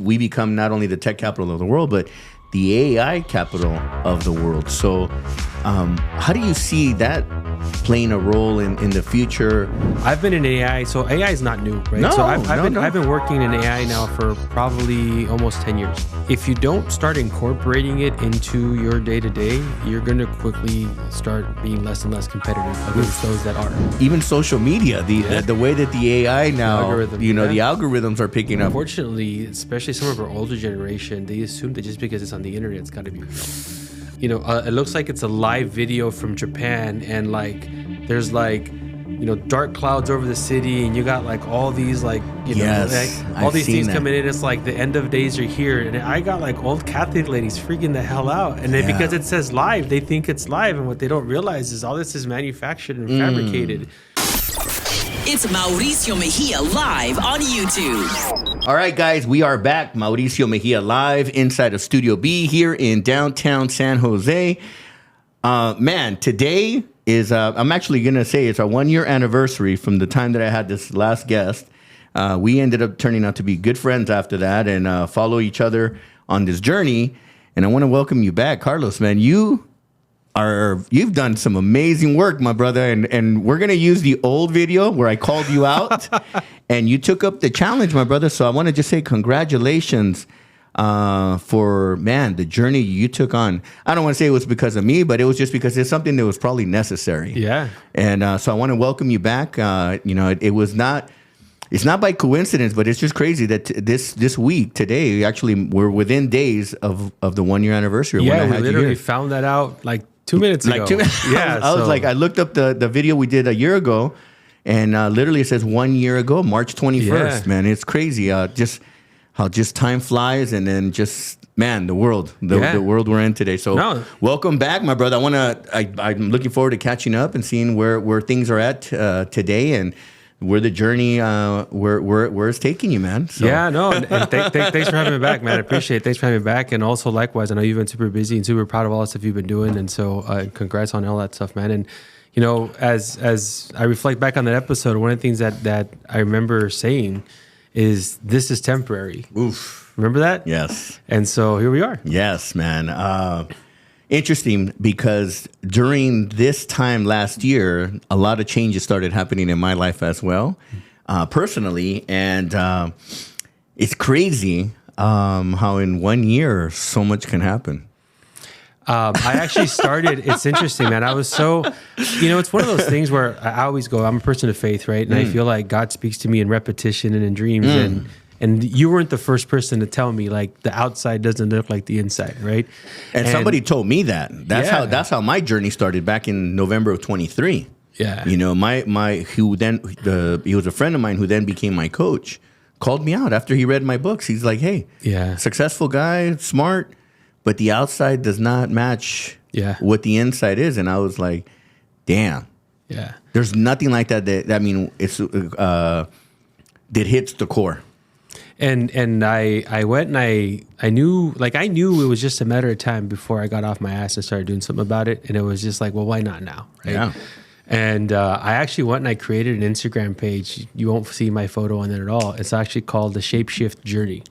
we become not only the tech capital of the world, but the AI capital of the world. So how do you see that playing a role in the future? I've been in AI, so AI is not new, right? No, so I've no. been working in AI now for probably almost 10 years. If you don't start incorporating it into your day-to-day, you're going to quickly start being less and less competitive against those that are. Even social media, the way that the AI now, the algorithms are picking up. Unfortunately, especially some of our older generation, they assume that just because it's on the internet, it's got to be real. It looks like it's a live video from Japan, and like there's like dark clouds over the city, and you got like all these like all these things coming in. It's like the end of days are here, and I got like old Catholic ladies freaking the hell out, and then because it says live, they think it's live, and what they don't realize is all this is manufactured and fabricated. It's Mauricio Mejia live on YouTube. All right, guys, we are back. Mauricio Mejia live inside of Studio B here in downtown San Jose. Man, today is, I'm actually going to say it's our 1 year anniversary from the time that I had this last guest. We ended up turning out to be good friends after that and follow each other on this journey. And I want to welcome you back, Carlos, man. You've done some amazing work, my brother, and we're gonna use the old video where I called you out and you took up the challenge, my brother. So I want to just say congratulations for the journey you took on. I don't want to say it was because of me, but it was just because it's something that was probably necessary. Yeah. And so I want to welcome you back. It's not by coincidence, but it's just crazy that this week, today, actually, we're within days of the 1 year anniversary. Yeah, we literally found that out like 2 minutes ago. Yeah, I was like, I looked up the video we did a year ago, and literally it says 1 year ago, March 21st. Yeah. Man, it's crazy. Just how time flies, and then the world we're in today. So welcome back, my brother. I'm looking forward to catching up and seeing where things are at today and where the journey where it's taking you, man. So. Yeah, no, and thanks for having me back, man. I appreciate it. Thanks for having me back, and also likewise, I know you've been super busy and super proud of all the stuff you've been doing, and so congrats on all that stuff, man. And as I reflect back on that episode, one of the things that I remember saying is this is temporary. Oof, remember that? Yes. And so here we are. Yes, man. Interesting, because during this time last year, a lot of changes started happening in my life as well, personally. And it's crazy how in 1 year so much can happen. I actually started, it's interesting, man. I was so, it's one of those things where I always go, I'm a person of faith, right? And I feel like God speaks to me in repetition and in dreams. And you weren't the first person to tell me like the outside doesn't look like the inside, right? And somebody told me that. That's how my journey started back in November of 23. Yeah. He was a friend of mine who then became my coach, called me out after he read my books. He's like, hey, successful guy, smart, but the outside does not match what the inside is. And I was like, damn. Yeah. There's nothing like that it's that hits the core. And I went and I knew it was just a matter of time before I got off my ass and started doing something about it. And it was just like, well, why not now? Right? Yeah. And I actually went and I created an Instagram page. You won't see my photo on it at all. It's actually called the Shapeshift Journey,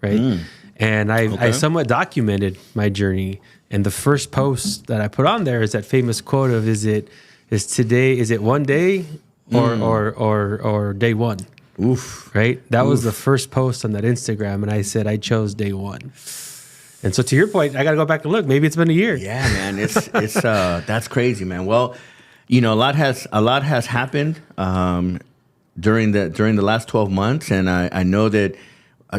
right? And I somewhat documented my journey. And the first post that I put on there is that famous quote of, is it one day or day one? Oof. Right? That was the first post on that Instagram, and I said I chose day one. And so to your point, I got to go back and look. Maybe it's been a year. Yeah, man. It's that's crazy, man. Well, a lot has happened during the last 12 months, and I know that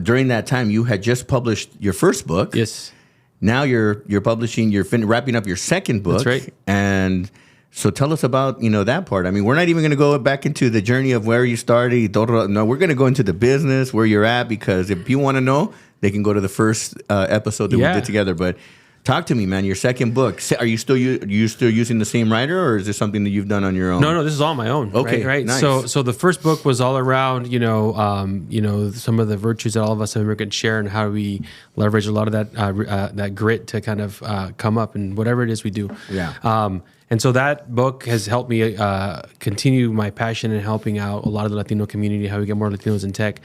during that time you had just published your first book. Yes. Now you're wrapping up your second book. That's right. And so tell us about, that part. I mean, we're not even going to go back into the journey of where you started. No, we're going to go into the business, where you're at, because if you want to know, they can go to the first episode that we did together. But talk to me, man. Your second book. Are you still using the same writer, or is this something that you've done on your own? No, this is all my own. Okay, right. Nice. So the first book was all around, some of the virtues that all of us immigrants share and how we leverage a lot of that grit to kind of come up and whatever it is we do. Yeah. And so that book has helped me continue my passion in helping out a lot of the Latino community, how we get more Latinos in tech.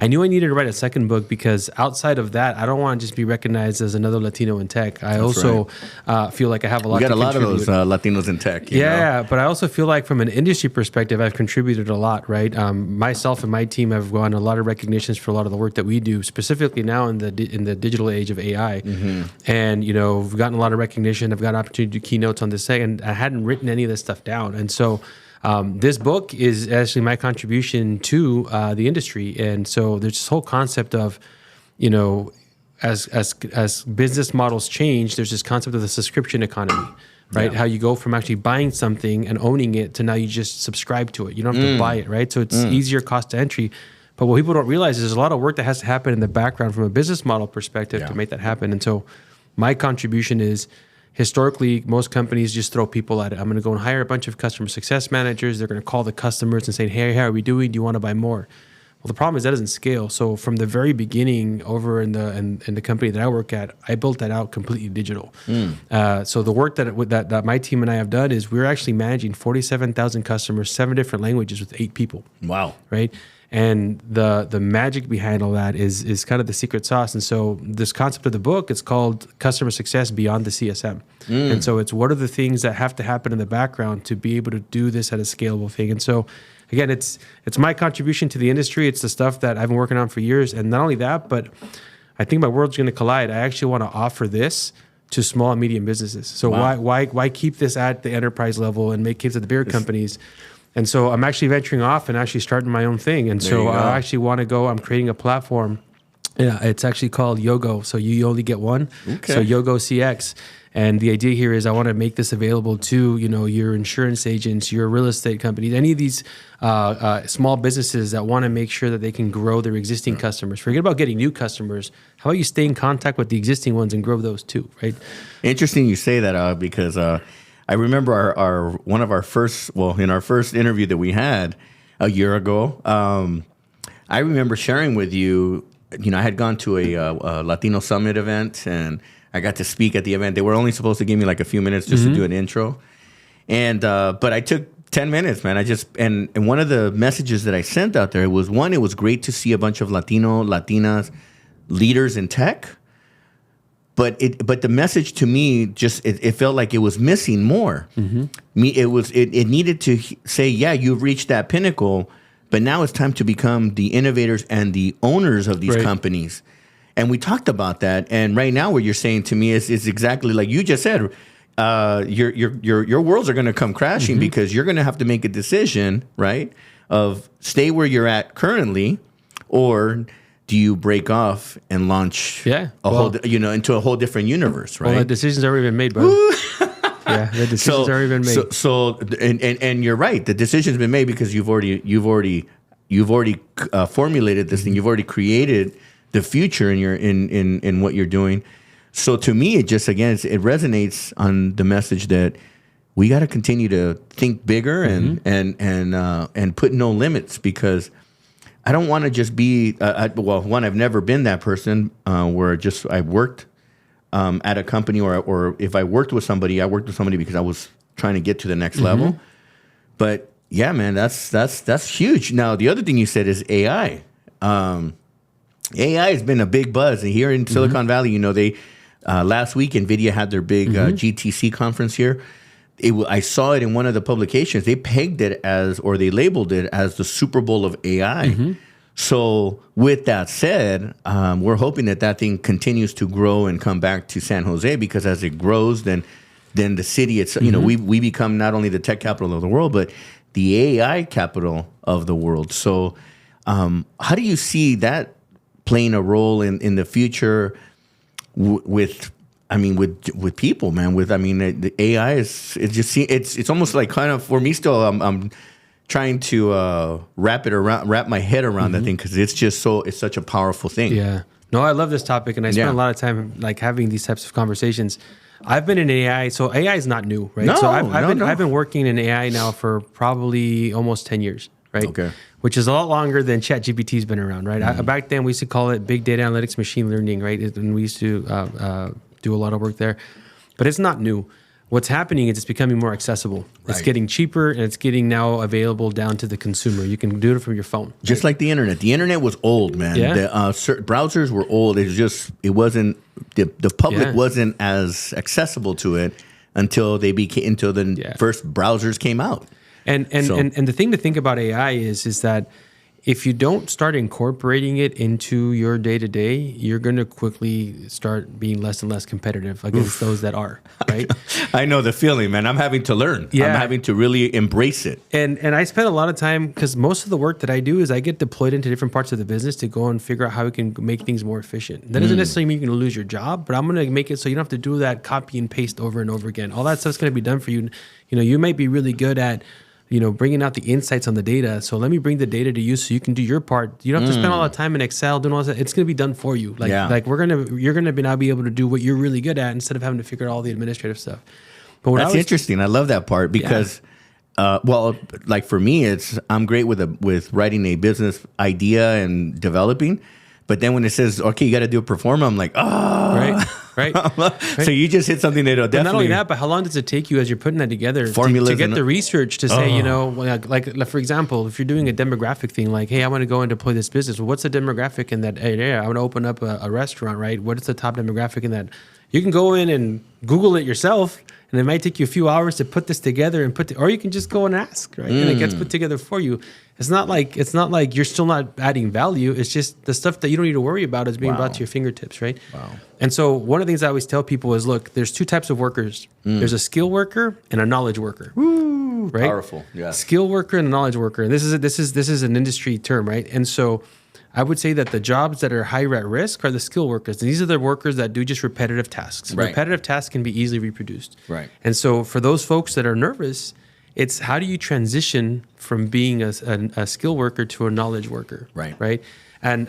I knew I needed to write a second book because outside of that, I don't want to just be recognized as another Latino in tech. I also feel like I have a lot to contribute. We got a lot of those Latinos in tech. Yeah, but I also feel like from an industry perspective, I've contributed a lot, right? Myself and my team have gotten a lot of recognitions for a lot of the work that we do, specifically now in the digital age of AI. And, we've gotten a lot of recognition. I've got an opportunity to do keynotes on this thing, and I hadn't written any of this stuff down. And so this book is actually my contribution to the industry. And so there's this whole concept of, as business models change, there's this concept of the subscription economy, right? How you go from actually buying something and owning it to now you just subscribe to it. You don't have to buy it, right? So it's easier cost to entry. But what people don't realize is there's a lot of work that has to happen in the background from a business model perspective to make that happen. And so my contribution is, historically, most companies just throw people at it. I'm going to go and hire a bunch of customer success managers. They're going to call the customers and say, hey, how are we doing? Do you want to buy more? Well, the problem is that doesn't scale. So from the very beginning over in the company that I work at, I built that out completely digital. So the work that my team and I have done is we're actually managing 47,000 customers, 7 different languages with 8 people. Wow. Right? And the magic behind all that is kind of the secret sauce. And so this concept of the book, it's called Customer Success Beyond the CSM. And so it's what are the things that have to happen in the background to be able to do this at a scalable thing. And so again, it's my contribution to the industry. It's the stuff that I've been working on for years. And not only that, but I think my world's going to collide. I actually want to offer this to small and medium businesses. So why keep this at the enterprise level and make kids at the bigger companies? And so I'm actually venturing off and actually starting my own thing. And so I actually want to go, I'm creating a platform. Yeah, it's actually called Yogo. So you only get one. Okay. So Yogo CX. And the idea here is I want to make this available to, your insurance agents, your real estate companies, any of these small businesses that want to make sure that they can grow their existing customers. Forget about getting new customers. How about you stay in contact with the existing ones and grow those too, right? Interesting you say that because I remember one of our first interview that we had a year ago. I remember sharing with you, I had gone to a Latino Summit event and I got to speak at the event. They were only supposed to give me like a few minutes just to do an intro. And but I took 10 minutes, man. And one of the messages that I sent out there was, one, it was great to see a bunch of Latinas leaders in tech. But the message to me just it felt like it was missing more. It needed to say, yeah, you've reached that pinnacle, but now it's time to become the innovators and the owners of these companies. And we talked about that. And right now, what you're saying to me is exactly like you just said. Your worlds are going to come crashing because you're going to have to make a decision, right? Of stay where you're at currently, or do you break off and launch into a whole different universe, right? Well, the decision's already been made, bro. The decision's already been made. So you're right. The decision's been made because you've already formulated this thing. You've already created the future in what you're doing. So to me, it just, again, it resonates on the message that we got to continue to think bigger and put no limits, because I don't want to just be, one, I've never been that person where I worked at a company or if I worked with somebody, I worked with somebody because I was trying to get to the next level. But yeah, man, that's huge. Now, the other thing you said is AI. AI has been a big buzz. And here in Silicon Valley, they last week, NVIDIA had their big GTC conference here. I saw it in one of the publications. They pegged it they labeled it as the Super Bowl of AI. So with that said, we're hoping that thing continues to grow and come back to San Jose, because as it grows, then the city, it's we become not only the tech capital of the world, but the AI capital of the world. So how do you see that playing a role in the future with people, man? The AI it's almost like kind of, for me still, I'm trying to wrap my head around that thing, because it's such a powerful thing. Yeah. No, I love this topic, and I spend a lot of time like having these types of conversations. I've been in AI, so AI is not new, right? So I've been working in AI now for probably almost 10 years, right? Okay. Which is a lot longer than ChatGPT's been around, right? Back then, we used to call it big data analytics, machine learning, right? And we used to do a lot of work there. But it's not new. what's happening is it's becoming more accessible. It's Right. getting cheaper, and it's getting now available down to the consumer. You can do it from your phone. Just like the internet. The internet was old, man. Yeah. The browsers were old. It wasn't, the public Yeah. wasn't as accessible to it until the Yeah. first browsers came out. And the thing to think about AI is that if you don't start incorporating it into your day to day, you're going to quickly start being less and less competitive against those that are, right? I know the feeling, man. I'm having to learn. Yeah. I'm having to really embrace it. And I spend a lot of time, because most of the work that I do is I get deployed into different parts of the business to go and figure out how we can make things more efficient. That doesn't necessarily mean you're going to lose your job, but I'm going to make it so you don't have to do that copy and paste over and over again. All that stuff's going to be done for you. You know, you might be really good at bringing out the insights on the data. So let me bring the data to you so you can do your part. You don't have to spend all that time in Excel doing all that. It's going to be done for you. You're going to now be able to do what you're really good at instead of having to figure out all the administrative stuff. But That's interesting. I love that part because, like for me, I'm great with writing a business idea and developing. But then when it says, okay, you got to do a performa, I'm like, Right. So you just hit something that'll But definitely. not only that, but how long does it take you as you're putting that together Formulas to get and- the research to say, like for example, if you're doing a demographic thing, like, hey, I want to go and deploy this business. Well, what's the demographic in that area? I want to open up a restaurant, right? What is the top demographic in that? You can go in and Google it yourself, and it might take you a few hours to put this together or you can just go and ask, right? And it gets put together for you. It's not like you're still not adding value. It's just the stuff that you don't need to worry about is being brought to your fingertips, right? Wow. And so one of the things I always tell people is, look, there's two types of workers. There's a skill worker and a knowledge worker. Right? Powerful. Yeah. Skill worker and a knowledge worker. And this is an industry term, right? And so I would say that the jobs that are higher at risk are the skill workers. And these are the workers that do just repetitive tasks. Right. Repetitive tasks can be easily reproduced. Right. And so for those folks that are nervous, it's how do you transition from being a skill worker to a knowledge worker? Right. Right. And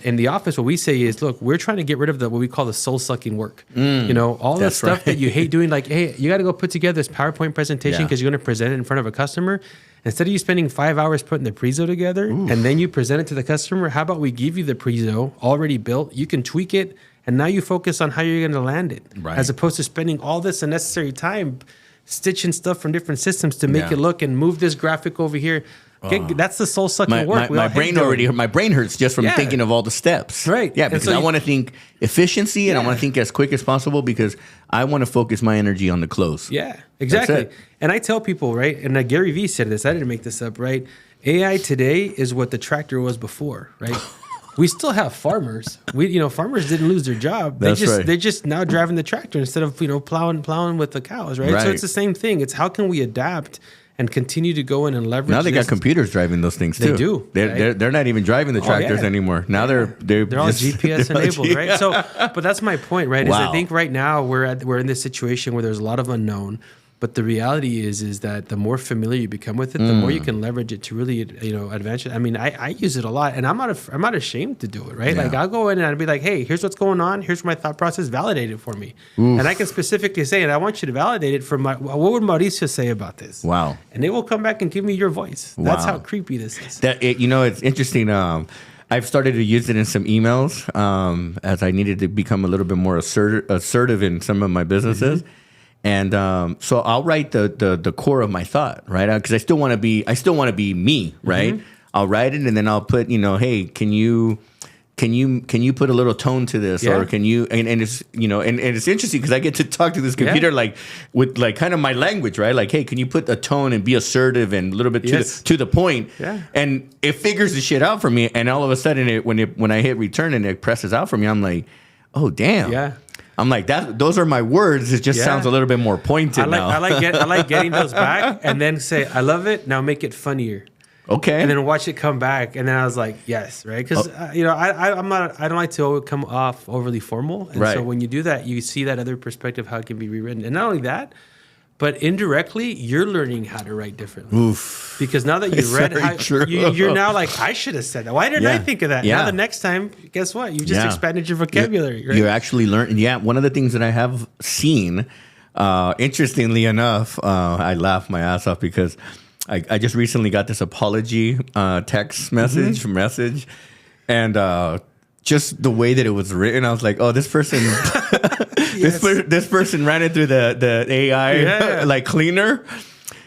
in the office, what we say is, look, we're trying to get rid of what we call the soul-sucking work. All the That's stuff right. that you hate doing, like, hey, you got to go put together this PowerPoint presentation Yeah. because you're going to present it in front of a customer. Instead of you spending 5 hours putting the prezo together and then you present it to the customer, how about we give you the prezo already built? You can tweak it, and now you focus on how you're going to land it, Right. as opposed to spending all this unnecessary time stitching stuff from different systems to make Yeah. it look and move this graphic over here. That's the soul-sucking work. My brain hurts just from Yeah. thinking of all the steps. Right. Yeah, And because so I you- want to think efficiency and I Yeah. want to think as quick as possible because I want to focus my energy on the close. Yeah, exactly. it. And I tell people, right, and Gary Vee said this, I didn't make this up, right? AI today is what the tractor was before, right? We still have farmers. Farmers didn't lose their job. That's right. They're just now driving the tractor instead of, plowing with the cows, right? Right. So it's the same thing. It's how can we adapt and continue to go in and leverage Now they got this. computers driving those things too. They do, They're not even driving the tractors yeah. anymore. Now they're all just- GPS they're all enabled, right? Yeah. So, but that's my point, right? Is I Wow. think right now we're in this situation where there's a lot of unknown, but the reality is that the more familiar you become with it, the more you can leverage it to really, advance it. I mean, I use it a lot, and I'm not ashamed to do it, right? Yeah. Like I'll go in and I'll be like, hey, here's what's going on. Here's my thought process. Validate it for me, and I can specifically say, and I want you to validate it from what would Mauricio say about this? Wow. And they will come back and give me your voice. That's Wow. how creepy this is. It's interesting. I've started to use it in some emails as I needed to become a little bit more assertive in some of my businesses. And so I'll write the core of my thought, right? Because I still want to be me, right? I'll write it and then I'll put, hey, can you put a little tone to this, Yeah. or can you? And it's and it's interesting because I get to talk to this computer with kind of my language, right? Like, hey, can you put a tone and be assertive and a little bit Yes. to the point? Yeah. And it figures the shit out for me. And all of a sudden, when I hit return and it presses out for me, I'm like, oh damn. Yeah. I'm like that. Those are my words. It just Yeah. sounds a little bit more pointed now. I like getting those back and then say, I love it. Now make it funnier. Okay. And then watch it come back. And then I was like, yes, right? Because, I don't like to come off overly formal. And Right. so when you do that, you see that other perspective, how it can be rewritten. And not only that, but indirectly, you're learning how to write differently. Oof. Because now that It's you read very how, true. you're now like, I should have said that. Why didn't I Yeah. think of that? Yeah. Now the next time, guess what? You just Yeah. expanded your vocabulary, right? You actually learn. Yeah. One of the things that I have seen, interestingly enough, I laughed my ass off because I just recently got this apology text message, and just the way that it was written, I was like, oh, this person, this person ran it through the AI like cleaner.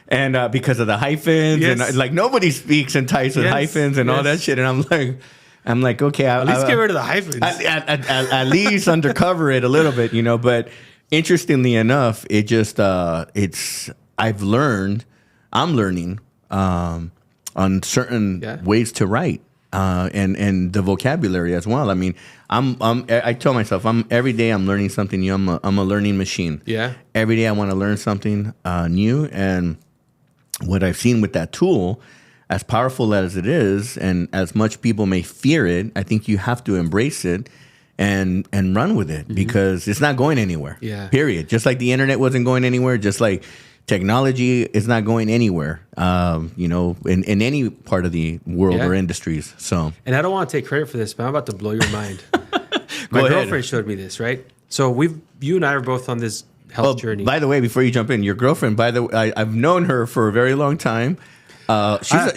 And because of the hyphens and like nobody speaks in Thais with hyphens and all that shit. And I'm like, okay, at least get rid of the hyphens. At least undercover it a little bit, you know. But interestingly enough, it just I'm learning on certain ways to write and the vocabulary as well. I mean, I tell myself every day I'm learning something new. I'm a learning machine. Yeah. Every day I want to learn something new. And what I've seen with that tool, as powerful as it is, and as much people may fear it, I think you have to embrace it and run with it because it's not going anywhere. Yeah. Period. Just like the internet wasn't going anywhere, just like technology is not going anywhere. You know, in any part of the world or industries. So, and I don't want to take credit for this, but I'm about to blow your mind. My girlfriend showed me this, right? So you and I are both on this health journey. By the way, before you jump in, your girlfriend, I've known her for a very long time.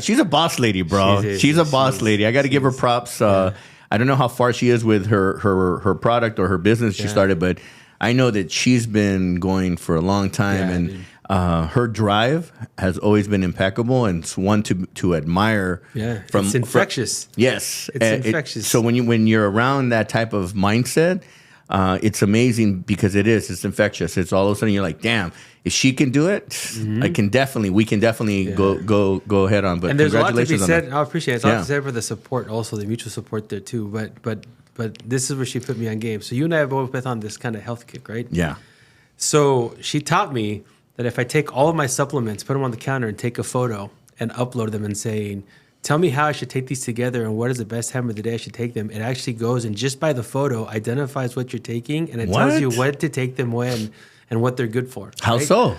She's a boss lady, bro. She's a boss lady. I got to give her props. I don't know how far she is with her product or her business she started, but I know that she's been going for a long time, and her drive has always been impeccable, and it's one to admire. Yeah, it's infectious. Yes, it's infectious. So when you're around that type of mindset, it's amazing because it's infectious. It's all of a sudden you're like, damn, if she can do it, we can definitely go head on. But and there's a lot to be said. I appreciate it. There's a lot to say for the support, also the mutual support there too. But this is where she put me on game. So you and I have both been on this kind of health kick, right? Yeah. So she taught me that if I take all of my supplements, put them on the counter, and take a photo and upload them and saying, tell me how I should take these together and what is the best time of the day I should take them. It actually goes and just by the photo identifies what you're taking, and it tells you what to take them when and what they're good for. How so?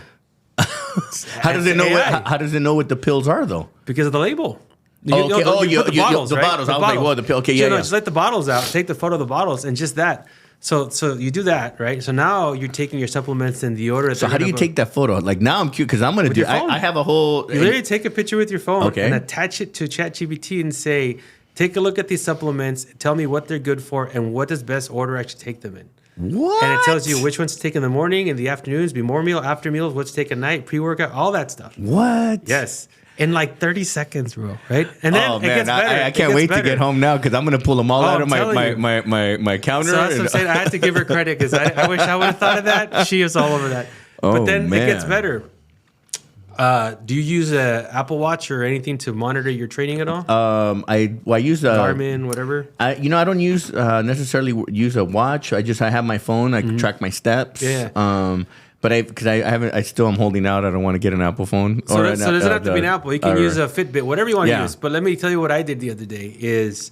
How does it know? How does it know what the pills are though? Because of the label. The bottles. I was like, well, the pill. Okay, Just let the bottles out. Take the photo of the bottles and just that. So you do that, right? So now you're taking your supplements in the order. So how do you take that photo? Like now I'm cute because I'm going to do. I have a whole. You literally take a picture with your phone and attach it to ChatGPT and say, take a look at these supplements. Tell me what they're good for and what is best order I should take them in. What? And it tells you which ones to take in the morning, in the afternoons, before meal, after meals, what to take at night, pre-workout, all that stuff. What? Yes. In like 30 seconds, bro. Right? And then it gets better. I can't wait to get home now because I'm going to pull them all out of my counter. So that's what I'm saying. I had to give her credit because I wish I would have thought of that. She is all over that. But then it gets better. Do you use an Apple Watch or anything to monitor your training at all? I use Garmin, whatever. I don't use necessarily use a watch. I have my phone. I can track my steps. Yeah. But I still am holding out. I don't want to get an Apple phone. So it doesn't have to be an Apple. You can use a Fitbit, whatever you want to use. But let me tell you what I did the other day is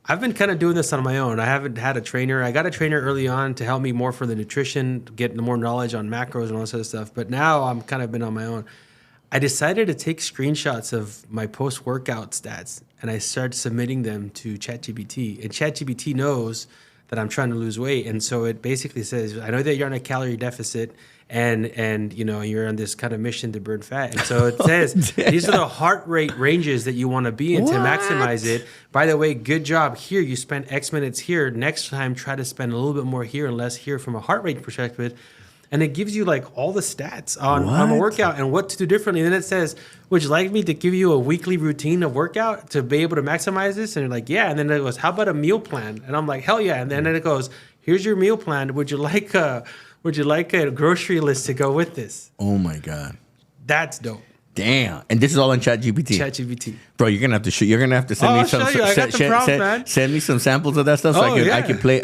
I've been kind of doing this on my own. I haven't had a trainer. I got a trainer early on to help me more for the nutrition, get more knowledge on macros and all that sort of stuff. But now I'm kind of been on my own. I decided to take screenshots of my post-workout stats, and I started submitting them to ChatGPT. And ChatGPT knows that I'm trying to lose weight, and so it basically says, I know that you're on a calorie deficit, and you know you're on this kind of mission to burn fat. And so it says these are the heart rate ranges that you want to be in to maximize it. By the way, good job here. You spent X minutes here. Next time, try to spend a little bit more here and less here from a heart rate perspective. And it gives you like all the stats on a workout and what to do differently. And then it says, would you like me to give you a weekly routine of workout to be able to maximize this? And you're like, yeah. And then it goes, how about a meal plan? And I'm like, hell yeah. And then it goes, here's your meal plan. Would you like a grocery list to go with this? Oh my God. That's dope. Damn. And this is all on ChatGPT. ChatGPT. Bro, you're gonna have to you're gonna have to send me some send me some samples of that stuff so I can play.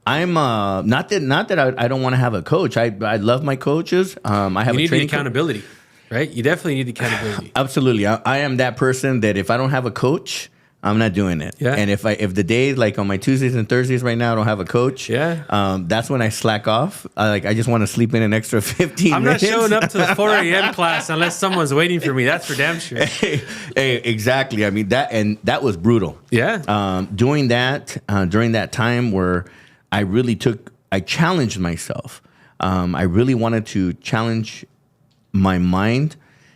I'm not that I don't want to have a coach. I love my coaches. I have you a need training the accountability, right? You definitely need the accountability. Absolutely. I am that person that if I don't have a coach, I'm not doing it. Yeah. And if the day like on my Tuesdays and Thursdays right now I don't have a coach, that's when I slack off. I just want to sleep in an extra 15 I'm minutes. not showing up to the 4 a.m. class unless someone's waiting for me. That's for damn sure. Hey, exactly. I mean that was brutal. Yeah. During that time where I challenged myself. I really wanted to challenge my mind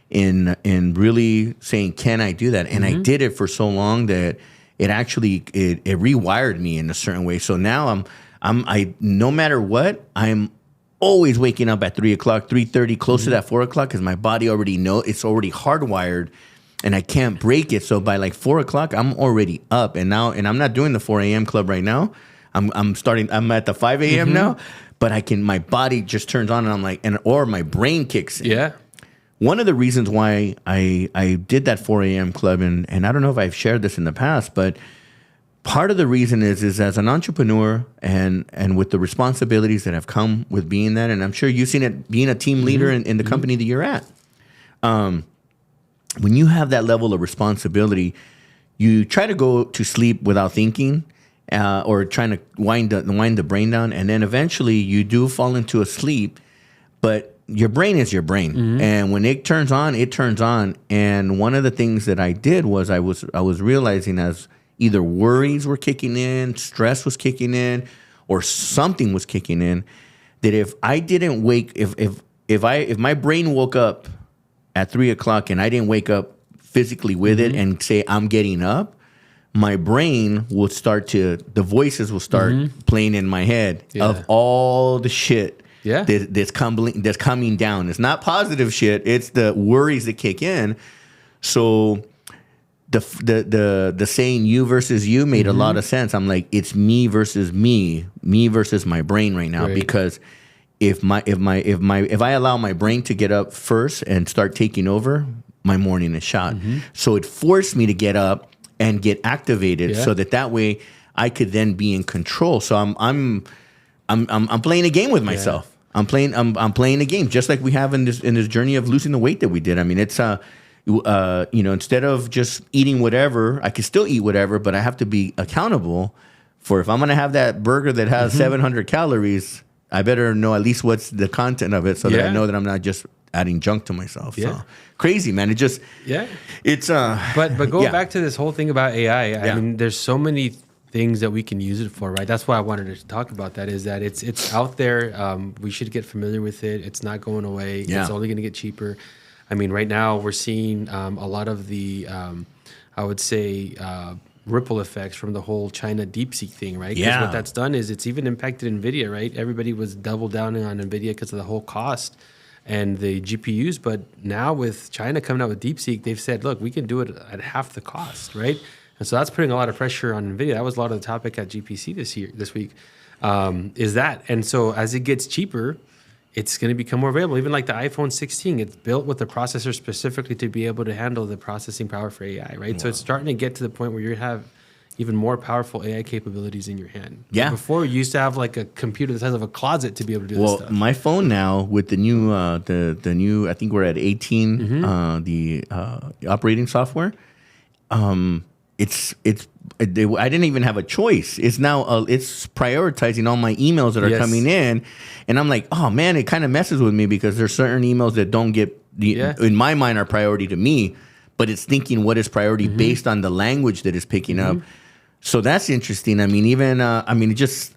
in really saying, can I do that? And I did it for so long that it actually it rewired me in a certain way. So now I no matter what, I'm always waking up at 3 o'clock, 3:30, close to that 4 o'clock, because my body already it's already hardwired, and I can't break it. So by like 4 o'clock, I'm already up, and I'm not doing the 4 a.m. club right now. I'm at the 5 a.m. now, but my body just turns on, and I'm like, or my brain kicks in. Yeah. One of the reasons why I did that 4 a.m. club, and I don't know if I've shared this in the past, but part of the reason is as an entrepreneur and with the responsibilities that have come with being that, and I'm sure you've seen it being a team leader in the company that you're at. When you have that level of responsibility, you try to go to sleep without thinking, or trying to wind the brain down, and then eventually you do fall into a sleep, but your brain is your brain, and when it turns on, it turns on. And one of the things that I did was I was realizing, as either worries were kicking in, stress was kicking in, or something was kicking in, that if I didn't wake, if my brain woke up at 3 o'clock and I didn't wake up physically with it and say I'm getting up, my brain will the voices will start playing in my head of all the shit that's coming down. It's not positive shit. It's the worries that kick in. So the saying "you versus you" made a lot of sense. I'm like, it's me versus me versus my brain right now. Right. Because if I allow my brain to get up first and start taking over, my morning is shot. So it forced me to get up and get activated, so that way I could then be in control. So I'm playing a game with myself. I'm playing a game, just like we have in this journey of losing the weight that we did. I mean, it's instead of just eating whatever, I can still eat whatever, but I have to be accountable for, if I'm going to have that burger that has 700 calories, I better know at least what's the content of it, so that I know that I'm not just adding junk to myself. So crazy, man. It just it's but going back to this whole thing about AI, I mean, there's so many things that we can use it for, right? That's why I wanted to talk about that, is that it's out there. We should get familiar with it. It's not going away. It's only going to get cheaper. I mean, right now we're seeing a lot of the I would say ripple effects from the whole China DeepSeek thing, right? Because what that's done is it's even impacted NVIDIA, right? Everybody was double downing on NVIDIA because of the whole cost and the GPUs, but now with China coming out with DeepSeek, they've said, look, we can do it at half the cost, right? And so that's putting a lot of pressure on NVIDIA. That was a lot of the topic at GPC this week, is that. And so as it gets cheaper, it's going to become more available. Even like the iPhone 16, it's built with the processor specifically to be able to handle the processing power for AI, right? Wow. So it's starting to get to the point where you have even more powerful AI capabilities in your hand. Yeah. Before, you used to have like a computer the size of a closet to be able to do this stuff. Well, my phone now with the new, the new, I think we're at 18, the operating software. I didn't even have a choice. It's now it's prioritizing all my emails that are coming in, and I'm like, oh man, it kind of messes with me because there's certain emails that don't get in my mind are priority to me, but it's thinking what is priority based on the language that it's picking up. So that's interesting. I mean, even it just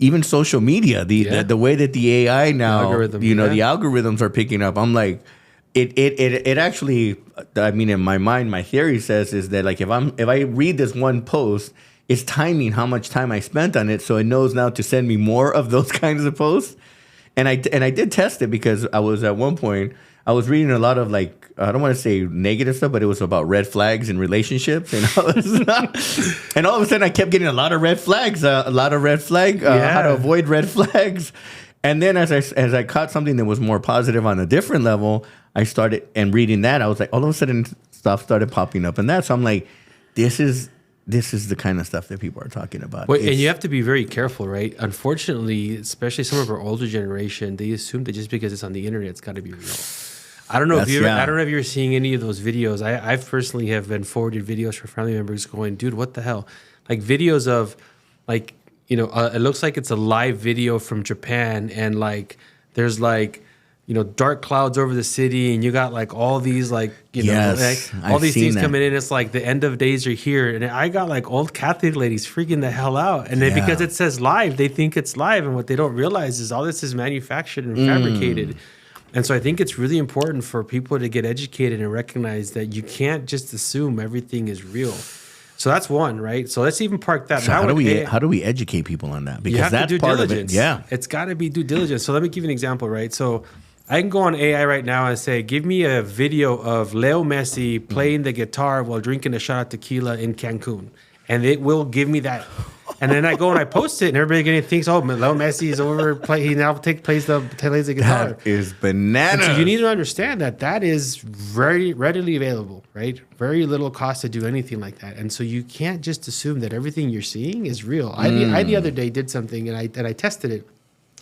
even social media, the way that the AI now, the algorithms are picking up. I'm like. It actually, I mean, in my mind, my theory says is that like if I read this one post, it's timing how much time I spent on it, so it knows now to send me more of those kinds of posts. And I did test it because I was at one point I was reading a lot of like I don't want to say negative stuff, but it was about red flags in relationships, and all of a sudden I kept getting a lot of red flags, how to avoid red flags. And then as I caught something that was more positive on a different level, I started and reading that. I was like, all of a sudden stuff started popping up in that. So I'm like, this is the kind of stuff that people are talking about. Well, and you have to be very careful, right? Unfortunately, especially some of our older generation, they assume that just because it's on the internet, it's got to be real. I don't know if you're seeing any of those videos. I personally have been forwarded videos from family members going, dude, what the hell? Like videos of like, it looks like it's a live video from Japan, and like there's like, dark clouds over the city, and you got like all these like, all these things coming in. It's like the end of days are here, and I got like old Catholic ladies freaking the hell out, and then because it says live, they think it's live, and what they don't realize is all this is manufactured and fabricated. And so I think it's really important for people to get educated and recognize that you can't just assume everything is real. So that's one, right? So let's even park that. So now how do we educate people on that? you Because have to that's do part diligence. of it. Yeah. It's got to be due diligence. So let me give you an example, right? So I can go on AI right now and say, give me a video of Leo Messi playing the guitar while drinking a shot of tequila in Cancun. And it will give me that. And then I go and I post it, and everybody thinks, oh, Leo Messi is over. He now plays the guitar. That is bananas. And so you need to understand that is very readily available, right? Very little cost to do anything like that. And so you can't just assume that everything you're seeing is real. I the other day did something, and I tested it.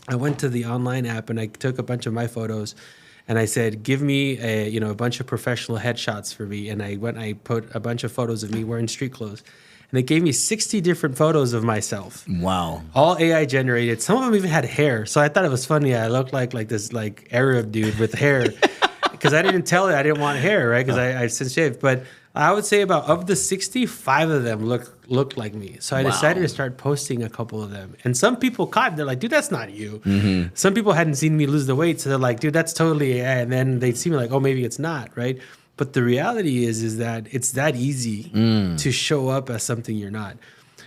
I went to the online app, and I took a bunch of my photos, and I said, give me a bunch of professional headshots for me. And I put a bunch of photos of me wearing street clothes. And it gave me 60 different photos of myself. Wow. All AI generated. Some of them even had hair. So I thought it was funny. I looked like this Arab dude with hair. Because I didn't tell it I didn't want hair, right? Because I since shaved. But I would say of the 60, 5 of them looked like me. So I decided to start posting a couple of them. And some people caught it. They're like, dude, that's not you. Mm-hmm. Some people hadn't seen me lose the weight. So they're like, dude, that's totally AI. And then they'd see me like, oh, maybe it's not, right? But the reality is that it's that easy to show up as something you're not.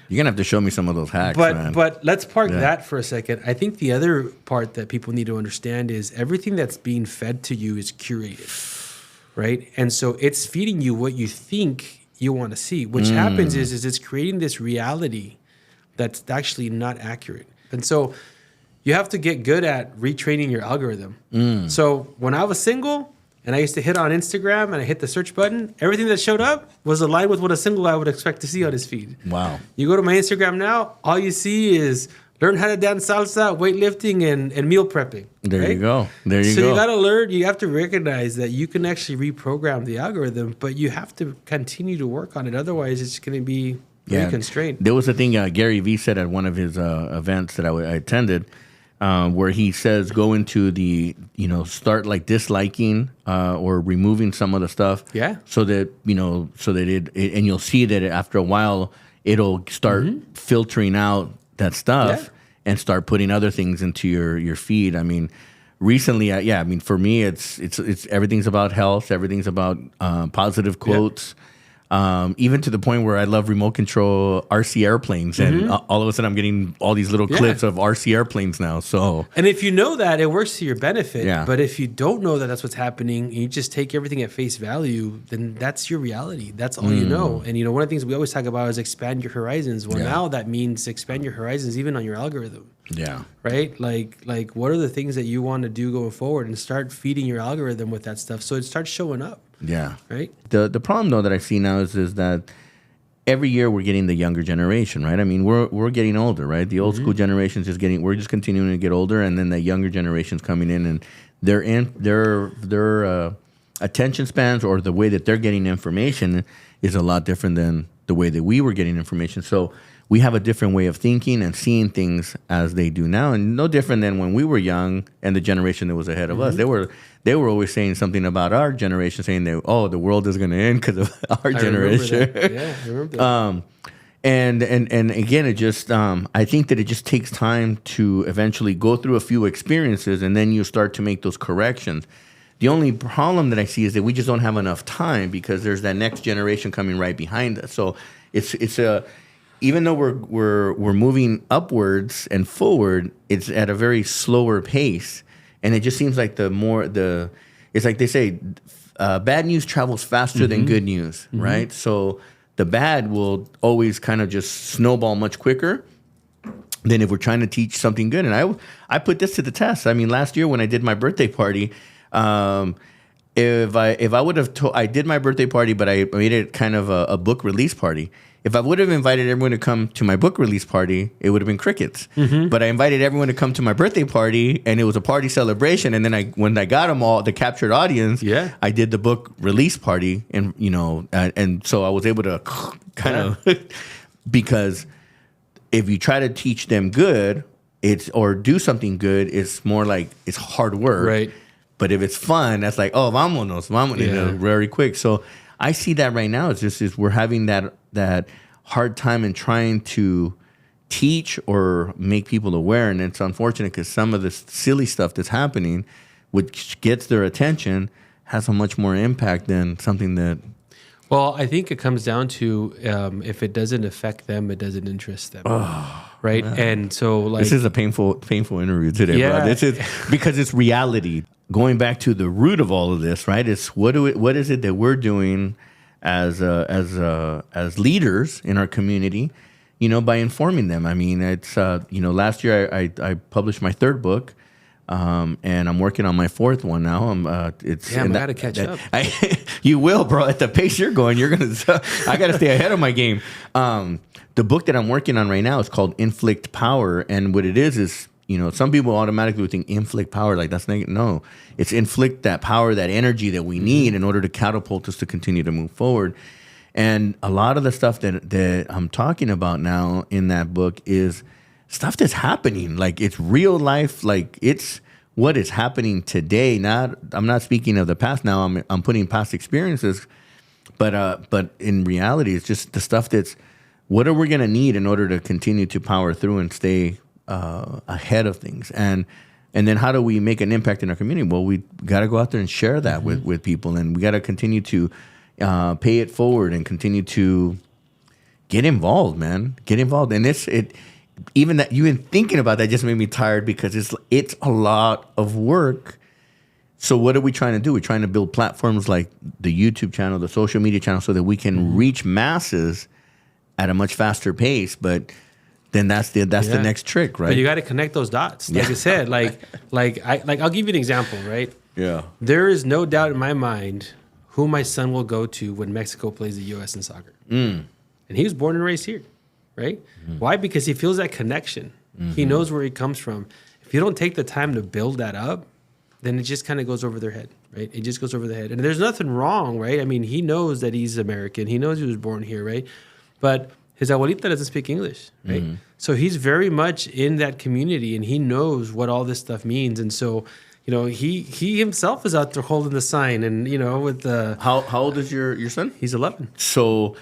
You're going to have to show me some of those hacks, man. But let's park that for a second. I think the other part that people need to understand is everything that's being fed to you is curated, right? And so it's feeding you what you think you want to see. Which happens is it's creating this reality that's actually not accurate. And so you have to get good at retraining your algorithm. So when I was single, and I used to hit on Instagram and I hit the search button, everything that showed up was aligned with what a single guy would expect to see on his feed. Wow. You go to my Instagram now, all you see is learn how to dance salsa, weightlifting, and meal prepping. There right? you go. There you go. So you got to learn, you have to recognize that you can actually reprogram the algorithm, but you have to continue to work on it. Otherwise, it's going to be very constrained. There was a thing Gary Vee said at one of his events that I attended, where he says go into the, start like disliking or removing some of the stuff. Yeah. So that, and you'll see that after a while, it'll start filtering out that stuff and start putting other things into your feed. I mean, recently, for me, it's everything's about health. Everything's about positive quotes. Even to the point where I love remote control RC airplanes, and all of a sudden I'm getting all these little clips of RC airplanes now. So, and if you know that, it works to your benefit. Yeah. But if you don't know that that's what's happening, and you just take everything at face value, then that's your reality. That's all you know. And one of the things we always talk about is expand your horizons. Well, now that means expand your horizons even on your algorithm. Yeah. Right? Like what are the things that you want to do going forward, and start feeding your algorithm with that stuff so it starts showing up. Yeah. Right. The problem though that I see now is that every year we're getting the younger generation, right? I mean, we're getting older, right? The old school generation's we're just continuing to get older, and then the younger generation's coming in, and their attention spans or the way that they're getting information is a lot different than the way that we were getting information. So we have a different way of thinking and seeing things as they do now, and no different than when we were young and the generation that was ahead of us. They were always saying something about our generation, saying that, the world is going to end because of our generation. Yeah, I remember that. And again, it just I think that it just takes time to eventually go through a few experiences, and then you start to make those corrections. The only problem that I see is that we just don't have enough time because there's that next generation coming right behind us. So even though we're moving upwards and forward, it's at a very slower pace, and it just seems like it's like they say, bad news travels faster than good news, right? So the bad will always kind of just snowball much quicker than if we're trying to teach something good. And I put this to the test. I mean, last year when I did my birthday party, if I would have I did my birthday party, but I made it kind of a book release party. If I would have invited everyone to come to my book release party, it would have been crickets. But I invited everyone to come to my birthday party, and it was a party celebration. And then when I got them all, the captured audience, I did the book release party, and and so I was able to kind of because if you try to teach them good, or do something good, it's more like it's hard work, right? But if it's fun, that's like, vámonos, very quick. So I see that right now. It's just we're having that hard time in trying to teach or make people aware, and it's unfortunate because some of the silly stuff that's happening, which gets their attention, has a much more impact than something that. Well, I think it comes down to if it doesn't affect them, it doesn't interest them, right? Man. And so, like, this is a painful interview today, bro. This is because it's reality. Going back to the root of all of this, right? It's what is it that we're doing as leaders in our community, by informing them. I mean, it's last year I published my 3rd book. And I'm working on my 4th one now. I gotta catch up. You will, bro. At the pace you're going, I gotta stay ahead of my game. The book that I'm working on right now is called Inflict Power, and what it is, some people automatically would think inflict power, like that's negative. No, it's inflict that power, that energy that we need in order to catapult us to continue to move forward. And a lot of the stuff that I'm talking about now in that book is stuff that's happening. Like, it's real life. Like, it's what is happening today. I'm not speaking of the past now. I'm putting past experiences, but in reality, it's just the stuff that's what are we going to need in order to continue to power through and stay ahead of things. And then how do we make an impact in our community? Well, we got to go out there and share that with people, and we got to continue to pay it forward and continue to get involved, man. Get involved. And even that, you even thinking about that just made me tired because it's a lot of work. So what are we trying to do? We're trying to build platforms like the YouTube channel, the social media channel, so that we can reach masses at a much faster pace. But then that's the next trick, right? But you got to connect those dots. Like I said, I'll give you an example, right? Yeah. There is no doubt in my mind who my son will go to when Mexico plays the U.S. in soccer. And he was born and raised here. Right? Why? Because he feels that connection. He knows where he comes from. If you don't take the time to build that up, then it just kind of goes over their head, right? It just goes over their head. And there's nothing wrong, right? I mean, he knows that he's American. He knows he was born here, right? But his abuelita doesn't speak English, right? So he's very much in that community, and he knows what all this stuff means. And so, he himself is out there holding the sign, and with the how old is your son? He's 11. So.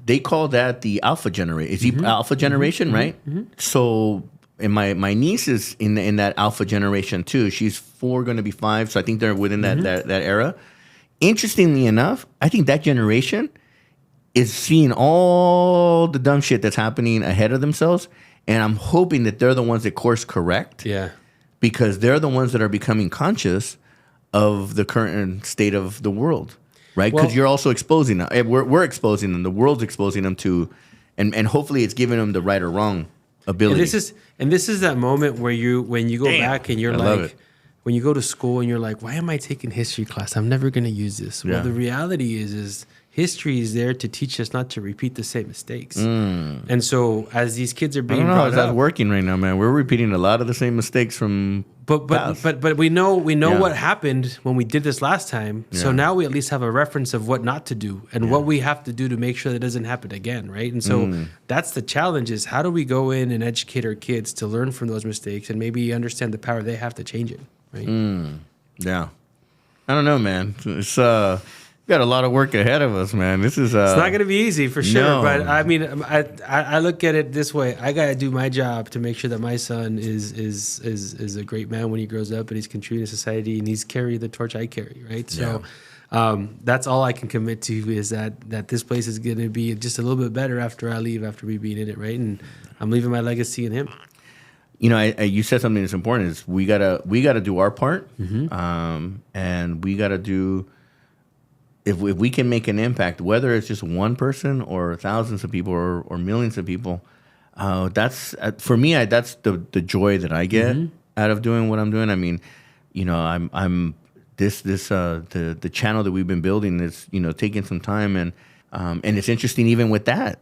They call that the alpha generation. Is he alpha generation, right? So, and my niece is in that alpha generation too. She's 4, going to be 5. So I think they're within that era. Interestingly enough, I think that generation is seeing all the dumb shit that's happening ahead of themselves, and I'm hoping that they're the ones that course correct. Yeah, because they're the ones that are becoming conscious of the current state of the world. Right, because you're also exposing them. We're exposing them. The world's exposing them to, and hopefully it's giving them the right or wrong ability. And this is that moment where when you go back and you're like, when you go to school and you're like, why am I taking history class? I'm never going to use this. Well, the reality is history is there to teach us not to repeat the same mistakes. And so as these kids are being brought up, that's working right now, man. We're repeating a lot of the same mistakes from. But we know what happened when we did this last time. Yeah. So now we at least have a reference of what not to do and what we have to do to make sure that it doesn't happen again, right? And so that's the challenge: is how do we go in and educate our kids to learn from those mistakes and maybe understand the power they have to change it, right? Yeah, I don't know, man. It's we got a lot of work ahead of us, man. This is it's not going to be easy for sure. No. But I mean, I look at it this way: I got to do my job to make sure that my son is a great man when he grows up and he's contributing to society and he's carrying the torch I carry, right? So that's all I can commit to is that this place is going to be just a little bit better after I leave, after we being in it, right? And I'm leaving my legacy in him. You said something that's important: is we gotta do our part, and we gotta do. If we can make an impact, whether it's just one person or thousands of people or millions of people, that's for me. That's the joy that I get out of doing what I'm doing. I mean, I'm the channel that we've been building is taking some time and it's interesting even with that.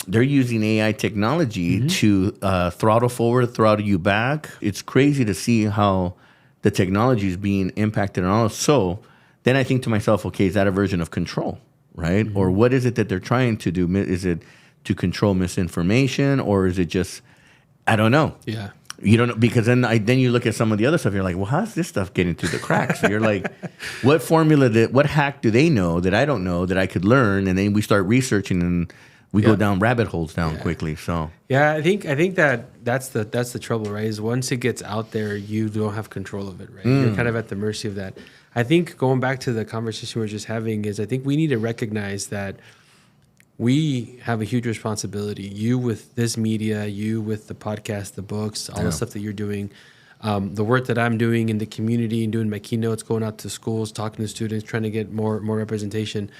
They're using AI technology to throttle forward, throttle you back. It's crazy to see how the technology is being impacted on us. So then I think to myself, okay, is that a version of control, right? Or what is it that they're trying to do? Is it to control misinformation, or is it just, I don't know. Yeah. You don't know, because then you look at some of the other stuff, you're like, well, how's this stuff getting through the cracks? You're like, what formula, what hack do they know that I don't know that I could learn? And then we start researching, and we go down rabbit holes quickly. So yeah, I think that's the trouble, right? Is once it gets out there, you don't have control of it, right? You're kind of at the mercy of that. I think going back to the conversation we were just having is I think we need to recognize that we have a huge responsibility. You with this media, you with the podcast, the books, all the stuff that you're doing, the work that I'm doing in the community and doing my keynotes, going out to schools, talking to students, trying to get more representation.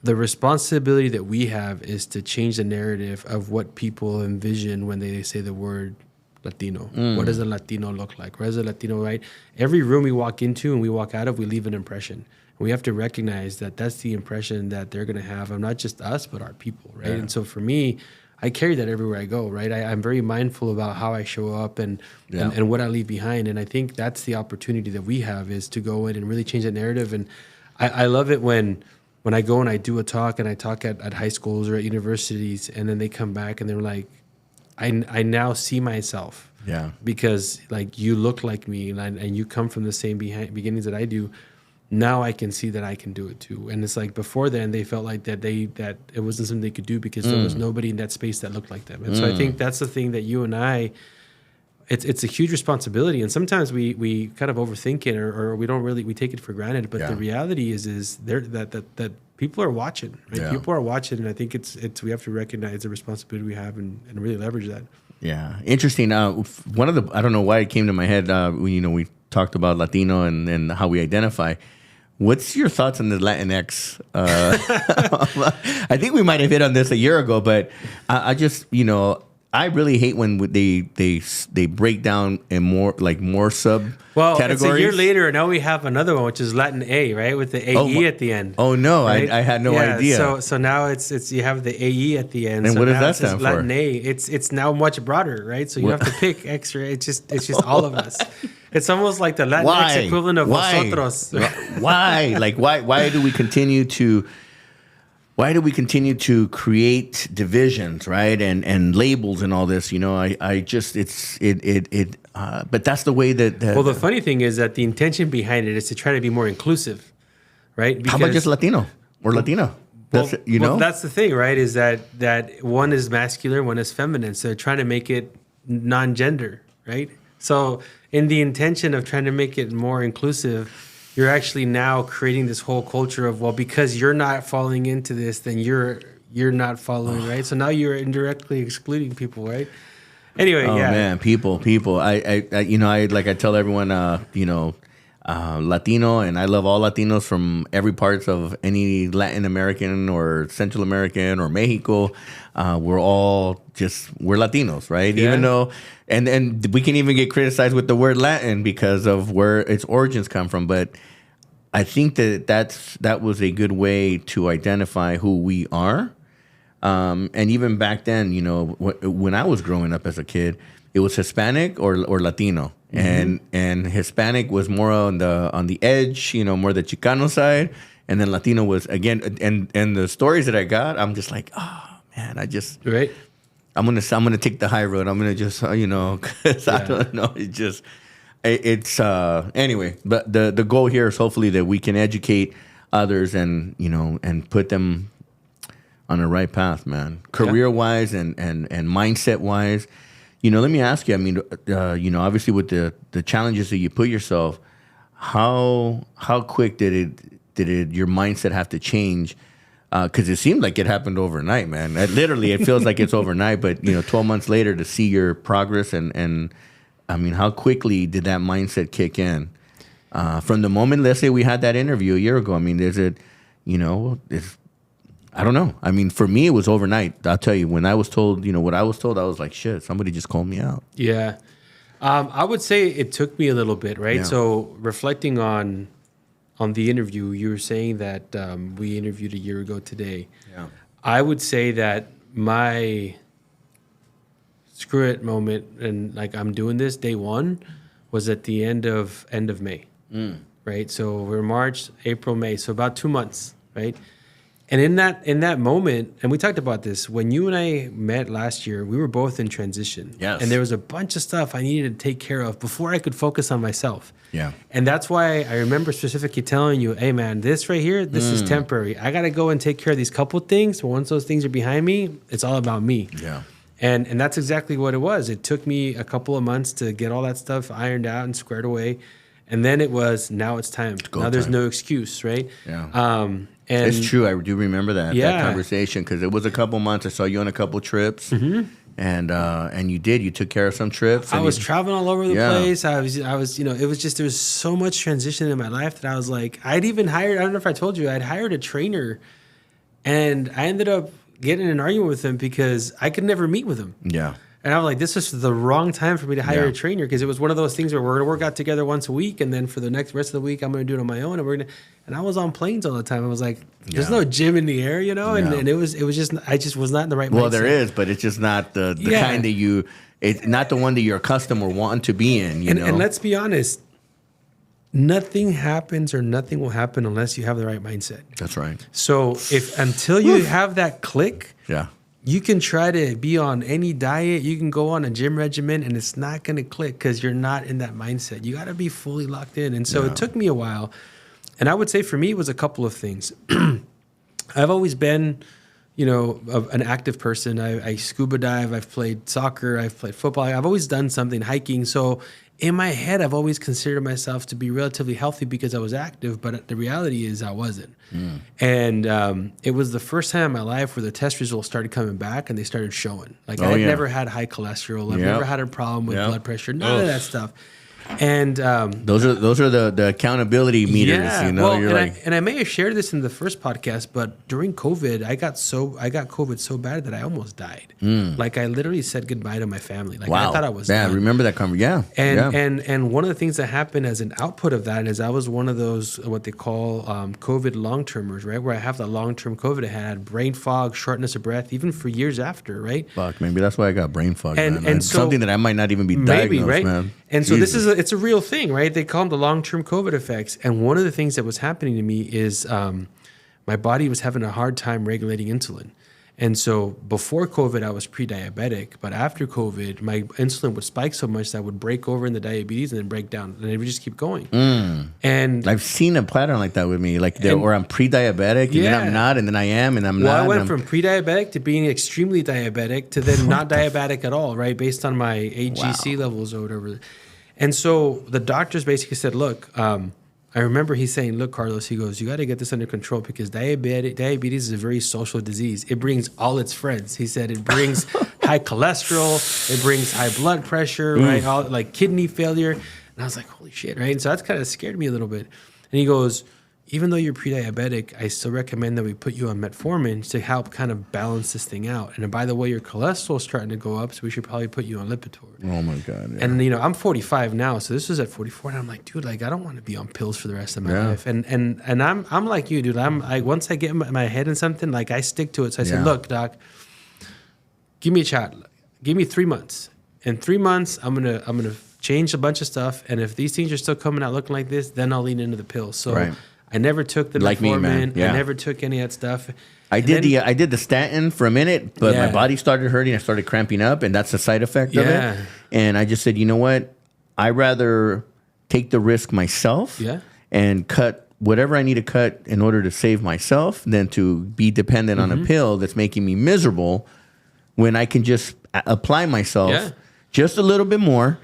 The responsibility that we have is to change the narrative of what people envision when they say the word Latino. What does a Latino look like? What is a Latino, right? Every room we walk into and we walk out of, we leave an impression. We have to recognize that that's the impression that they're going to have of not just us, but our people, right? Yeah. And so for me, I carry that everywhere I go, right? I'm very mindful about how I show up and what I leave behind. And I think that's the opportunity that we have is to go in and really change that narrative. And I love it when I go and I do a talk and I talk at high schools or at universities, and then they come back and they're like, I now see myself. Yeah. Because like you look like me and you come from the same beginnings that I do. Now I can see that I can do it too. And it's like before then they felt like that it wasn't something they could do because there was nobody in that space that looked like them. And so I think that's the thing that you and I, it's a huge responsibility. And sometimes we kind of overthink it or we don't really, we take it for granted. But the reality is there that people are watching, right? Yeah. People are watching. And I think it's we have to recognize the responsibility we have and really leverage that. Yeah. Interesting. One of the, I don't know why it came to my head, we talked about Latino and how we identify. What's your thoughts on the Latinx? I think we might have hit on this a year ago, but I just, I really hate when they break down in more sub categories. It's a year later, and now we have another one, which is Latin A, right, with the AE at the end. Oh no, right? I had no idea. So now it's you have the AE at the end. And so what does that stand for? Latin A. It's now much broader, right? So you have to pick extra. It's just all of us. It's almost like the Latinx equivalent of vosotros. Why? Like why do we continue to? Why do we continue to create divisions, right? And labels and all this, I just, but that's the way that. Well, the funny thing is that the intention behind it is to try to be more inclusive, right? Because, how about just Latino or Latino? Well, that's the thing, right? Is that one is masculine, one is feminine. So they're trying to make it non-gender, right? So in the intention of trying to make it more inclusive, you're actually now creating this whole culture of, well, because you're not falling into this, then you're not following, right? So now you're indirectly excluding people, right? Anyway, oh man, people. I like I tell everyone, Latino, and I love all Latinos from every parts of any Latin American or Central American or Mexico. We're Latinos, right? Yeah. Even though, and we can even get criticized with the word Latin because of where its origins come from. But I think that was a good way to identify who we are. And even back then, when I was growing up as a kid, it was Hispanic or Latino. Mm-hmm. And Hispanic was more on the edge, more the Chicano side, and then Latino was again. And the stories that I got, I'm just like, oh man, right. I'm gonna take the high road. I'm gonna just because I don't know. It's anyway. But the goal here is hopefully that we can educate others and put them on the right path, man. Career wise and mindset wise. Let me ask you. I mean, obviously with the challenges that you put yourself, how quick did your mindset have to change? Because it seemed like it happened overnight, man. It feels like it's overnight. But 12 months later to see your progress and I mean, how quickly did that mindset kick in? From the moment, let's say we had that interview a year ago. I mean, I don't know. I mean, for me, it was overnight. I'll tell you, when I was told, what I was told, I was like, shit, somebody just called me out. Yeah. I would say it took me a little bit, right? Yeah. So reflecting on the interview, you were saying that we interviewed a year ago today. Yeah. I would say that my screw it moment and like I'm doing this day one was at the end of May, right? So we're March, April, May. So about 2 months, right? And in that moment, and we talked about this, when you and I met last year, we were both in transition. Yes. And there was a bunch of stuff I needed to take care of before I could focus on myself. Yeah. And that's why I remember specifically telling you, hey man, this right here, this is temporary. I got to go and take care of these couple things. But once those things are behind me, it's all about me. Yeah. And that's exactly what it was. It took me a couple of months to get all that stuff ironed out and squared away. And then it was, now it's time. Now there's no excuse, right? Yeah. And it's true. I do remember that conversation because it was a couple months. I saw you on a couple trips, and you took care of some trips. I was traveling all over the place. I was, it was just, there was so much transition in my life that I was like, I'd even hired, I don't know if I told you, I'd hired a trainer, and I ended up getting in an argument with him because I could never meet with him. Yeah. And I was like, this is the wrong time for me to hire a trainer, because it was one of those things where we're going to work out together once a week, and then for the rest of the week, I'm going to do it on my own. And I was on planes all the time. I was like, there's no gym in the air, and it was just, I just was not in the right mindset. Well, there is, but it's just not the kind that it's not the one that you're accustomed or wanting to be in, you know? And let's be honest, nothing happens or nothing will happen unless you have the right mindset. That's right. So until you have that click, you can try to be on any diet. You can go on a gym regimen, and it's not going to click because you're not in that mindset. You got to be fully locked in. And so it took me a while. And I would say for me, it was a couple of things. I've always been, an active person. I scuba dive. I've played soccer. I've played football. I've always done something, hiking. So in my head, I've always considered myself to be relatively healthy because I was active, but the reality is I wasn't. And it was the first time in my life where the test results started coming back and they started showing. Like I had never had high cholesterol. I've never had a problem with blood pressure, none of that stuff. And those are the accountability meters, Well, you're and I may have shared this in the first podcast, but during COVID, I got COVID so bad that I almost died. Like I literally said goodbye to my family. Like I thought I was done. I remember that conversation. And one of the things that happened as an output of that is I was one of those what they call COVID long-termers, right? Where I have the long-term COVID. I had brain fog, shortness of breath, even for years after, right? Fuck, maybe that's why I got brain fog. And so, something that I might not even be diagnosed, right? Man. And so this is it's a real thing, right? They call them the long-term COVID effects. And one of the things that was happening to me is my body was having a hard time regulating insulin. And so before COVID, I was pre-diabetic. But after COVID, my insulin would spike so much that I would break over in the diabetes and then break down. And it would just keep going. And I've seen a pattern like that with me, where I'm pre-diabetic and then I'm not, and then I am and I'm not. Well, I went from pre-diabetic to being extremely diabetic to then not diabetic at all, right? Based on my AGC levels or whatever. And so the doctors basically said, look, I remember he's saying, look, Carlos, he goes, you got to get this under control because diabetes is a very social disease. It brings all its friends. He said it brings high cholesterol. It brings high blood pressure, right? All, like kidney failure. And I was like, holy shit, right? And so that's kind of scared me a little bit. And he goes, even though you're pre-diabetic, I still recommend that we put you on metformin to help kind of balance this thing out. And by the way, your cholesterol's starting to go up, so we should probably put you on Lipitor. Oh my God. Yeah. And I'm 45 now, so this was at 44, and I'm like, dude, like I don't want to be on pills for the rest of my life. And I'm like you, dude. I'm like once I get my head in something, like I stick to it. So I said, look, doc, give me a shot. Give me 3 months. In 3 months, I'm gonna change a bunch of stuff, and if these things are still coming out looking like this, then I'll lean into the pills. So I never took the metformin. I never took any of that stuff. I did the statin for a minute, but my body started hurting. I started cramping up, and that's a side effect of it. And I just said, you know what? I'd rather take the risk myself and cut whatever I need to cut in order to save myself than to be dependent on a pill that's making me miserable when I can just apply myself just a little bit more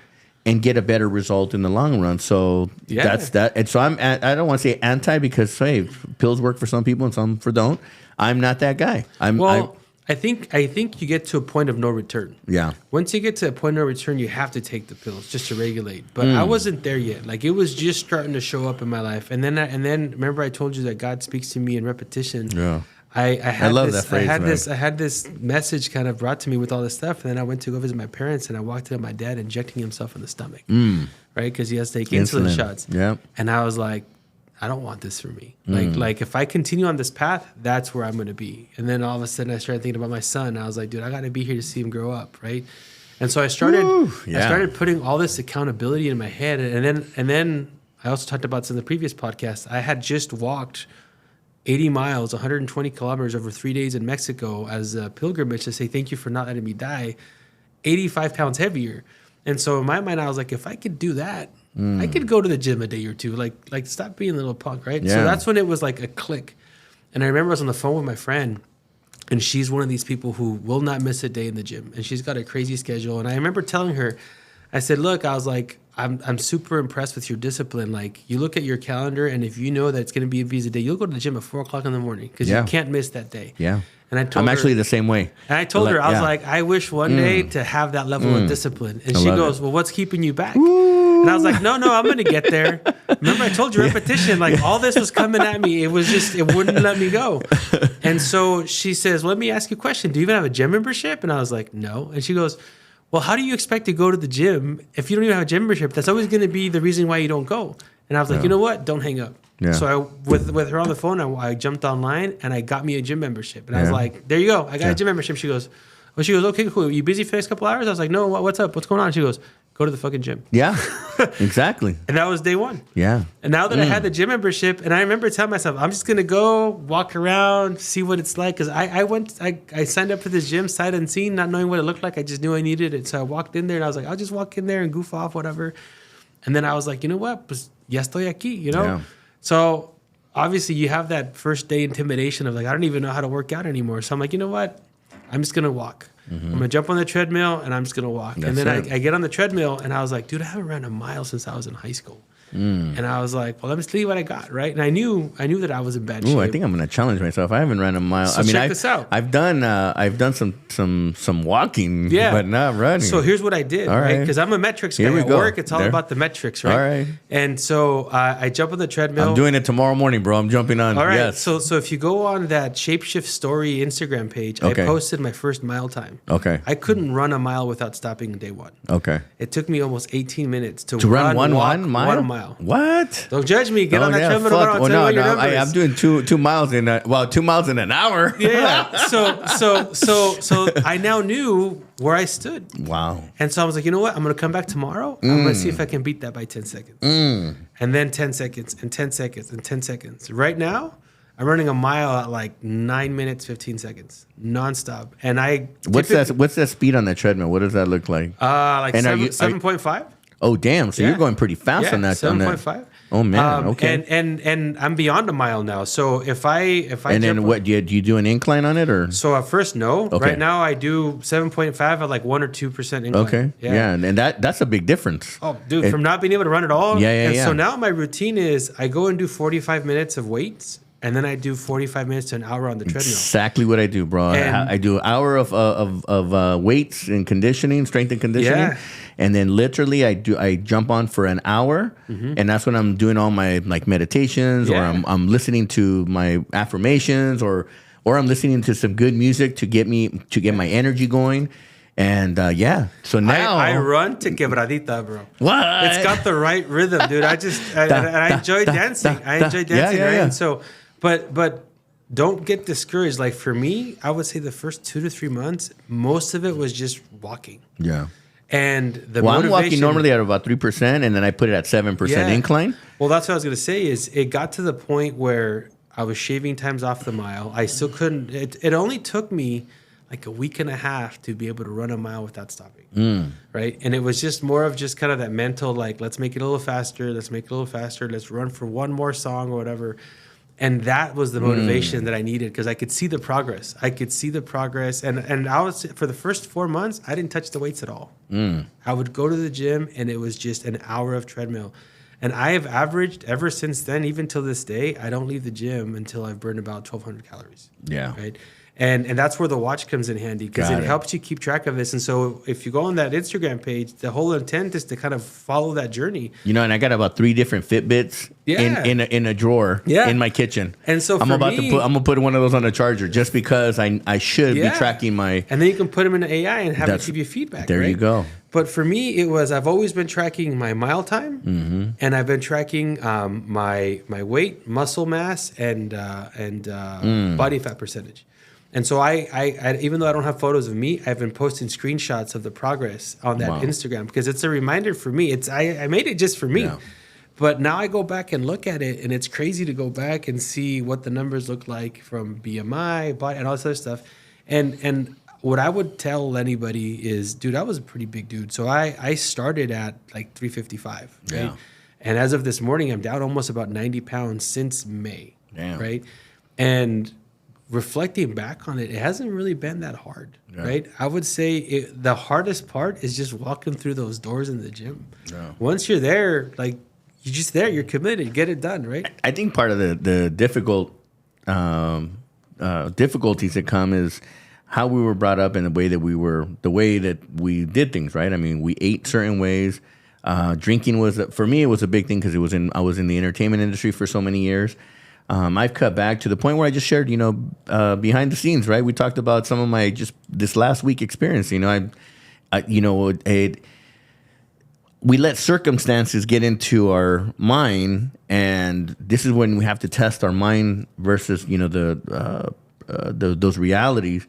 and get a better result in the long run. So that's that. And so I don't want to say anti because, hey, pills work for some people and some for don't. I'm not that guy. I think you get to a point of no return. Yeah. Once you get to a point of no return, you have to take the pills just to regulate. But I wasn't there yet. Like it was just starting to show up in my life. And then remember I told you that God speaks to me in repetition. Yeah. I love that phrase. I had this message kind of brought to me with all this stuff, and then I went to go visit my parents, and I walked in on my dad injecting himself in the stomach, right? Because he has to take insulin shots. Yeah. And I was like, I don't want this for me. Like if I continue on this path, that's where I'm going to be. And then all of a sudden, I started thinking about my son. I was like, dude, I got to be here to see him grow up, right? And so I started putting all this accountability in my head, and then I also talked about this in the previous podcast. I had just walked 80 miles, 120 kilometers over 3 days in Mexico as a pilgrimage to say thank you for not letting me die, 85 pounds heavier. And so in my mind, I was like, if I could do that, I could go to the gym a day or two. Like stop being a little punk, right? Yeah. So that's when it was like a click. And I remember I was on the phone with my friend, and she's one of these people who will not miss a day in the gym. And she's got a crazy schedule. And I remember telling her, I said, look, I was like, I'm super impressed with your discipline. Like, you look at your calendar, and if you know that it's going to be a busy day, you'll go to the gym at 4 o'clock in the morning because you can't miss that day. Yeah. And I told I'm her, actually the same way. And I told her, I was like, I wish one day to have that level of discipline. And she goes, well, what's keeping you back? And I was like, no, I'm going to get there. Remember, I told you repetition, like all this was coming at me. It was just, it wouldn't let me go. And so she says, well, let me ask you a question. Do you even have a gym membership? And I was like, no. And she goes, well, how do you expect to go to the gym if you don't even have a gym membership? That's always going to be the reason why you don't go. And I was like, you know what? Don't hang up. Yeah. So with her on the phone, I jumped online and I got me a gym membership. And I was like, there you go. I got a gym membership. She goes, okay, cool. You busy for the next couple hours? I was like, no, what's up? What's going on? She goes, go to the fucking gym. Yeah, exactly. And that was day one. Yeah. And now that I had the gym membership, and I remember telling myself, I'm just going to go walk around, see what it's like. Because I signed up for this gym sight unseen, not knowing what it looked like. I just knew I needed it. So I walked in there and I was like, I'll just walk in there and goof off, whatever. And then I was like, you know what? Pues ya estoy aquí, you know? Yeah. So obviously you have that first day intimidation of like, I don't even know how to work out anymore. So I'm like, you know what? I'm just going to walk. I'm going to jump on the treadmill and I'm just going to walk. That's and then I get on the treadmill and I was like, dude, I haven't ran a mile since I was in high school. And I was like, well, let me see what I got, right? And I knew that I was in bad shape. I think I'm going to challenge myself. I haven't ran a mile. So check this out. I've done some walking, but not running. So here's what I did, right? Because I'm a metrics guy at work. It's all about the metrics, right? All right. And so I jump on the treadmill. I'm doing it tomorrow morning, bro. I'm jumping on. All right. Yes. So if you go on that Shapeshift Story Instagram page, I posted my first mile time. Okay. I couldn't run a mile without stopping day one. Okay. It took me almost 18 minutes to run one mile. 1 mile. What? Don't judge me. Get on that treadmill. I'm doing 2 miles in 2 miles in an hour. Yeah. So I now knew where I stood. Wow. And so I was like, you know what? I'm going to come back tomorrow. I'm going to see if I can beat that by 10 seconds. And then 10 seconds and 10 seconds and 10 seconds. Right now, I'm running a mile at like 9 minutes, 15 seconds, nonstop. And what's that speed on that treadmill? What does that look like? Like 7.5. Oh, damn. So you're going pretty fast on that. 7.5. Oh, man. Okay. And I'm beyond a mile now. So if I and then what do you do an incline on it or? So at first, no. Okay. Right now I do 7.5 at like 1 or 2% incline. Okay. Yeah. And that's a big difference. Oh, dude, from not being able to run at all. Yeah. So now my routine is I go and do 45 minutes of weights. And then I do 45 minutes to an hour on the treadmill. Exactly what I do, bro. I do an hour of weights and conditioning, strength and conditioning. Yeah. And then literally I jump on for an hour, and that's when I'm doing all my like meditations, or I'm listening to my affirmations, or I'm listening to some good music to get my energy going. And so now I run to quebradita, bro. What? It's got the right rhythm, dude. I enjoy dancing. I enjoy dancing, right? And so, but don't get discouraged. Like for me, I would say the first 2 to 3 months, most of it was just walking. Yeah. And the I'm walking normally at about 3%, and then I put it at 7% incline. Well, that's what I was going to say. Is it got to the point where I was shaving times off the mile. I still couldn't. It only took me like a week and a half to be able to run a mile without stopping. Right. And it was just more of just kind of that mental, like, let's make it a little faster. Let's make it a little faster. Let's run for one more song or whatever. And that was the motivation that I needed, because I could see the progress. And I was, for the first 4 months, I didn't touch the weights at all. I would go to the gym and it was just an hour of treadmill. And I have averaged ever since then, even till this day, I don't leave the gym until I've burned about 1,200 calories. Yeah. Right. And that's where the watch comes in handy, because it helps you keep track of this. And so if you go on that Instagram page, the whole intent is to kind of follow that journey. And I got about 3 different Fitbits in a drawer in my kitchen. And so I'm gonna put one of those on a charger, just because I should be tracking my. And then you can put them in the AI and have it give you feedback. There you go. But for me, I've always been tracking my mile time, and I've been tracking my weight, muscle mass, and body fat percentage. And so I even though I don't have photos of me, I've been posting screenshots of the progress on that Instagram, because it's a reminder for me. I made it just for me. Yeah. But now I go back and look at it, and it's crazy to go back and see what the numbers look like from BMI, body, and all this other stuff. And what I would tell anybody is, dude, I was a pretty big dude. So I started at like 355, right? Yeah. And as of this morning, I'm down almost about 90 pounds since May, Damn. right? And reflecting back on it, it hasn't really been that hard, right? I would say the hardest part is just walking through those doors in the gym. Yeah. Once you're there, like you're just there, you're committed, get it done, right? I think part of the difficulties that come is how we were brought up and the way that we did things, right? I mean, we ate certain ways. Drinking was, for me, it was a big thing because I was in the entertainment industry for so many years. I've cut back to the point where I just shared, behind the scenes, right? We talked about some of my just this last week experience. We let circumstances get into our mind, and this is when we have to test our mind versus, those realities.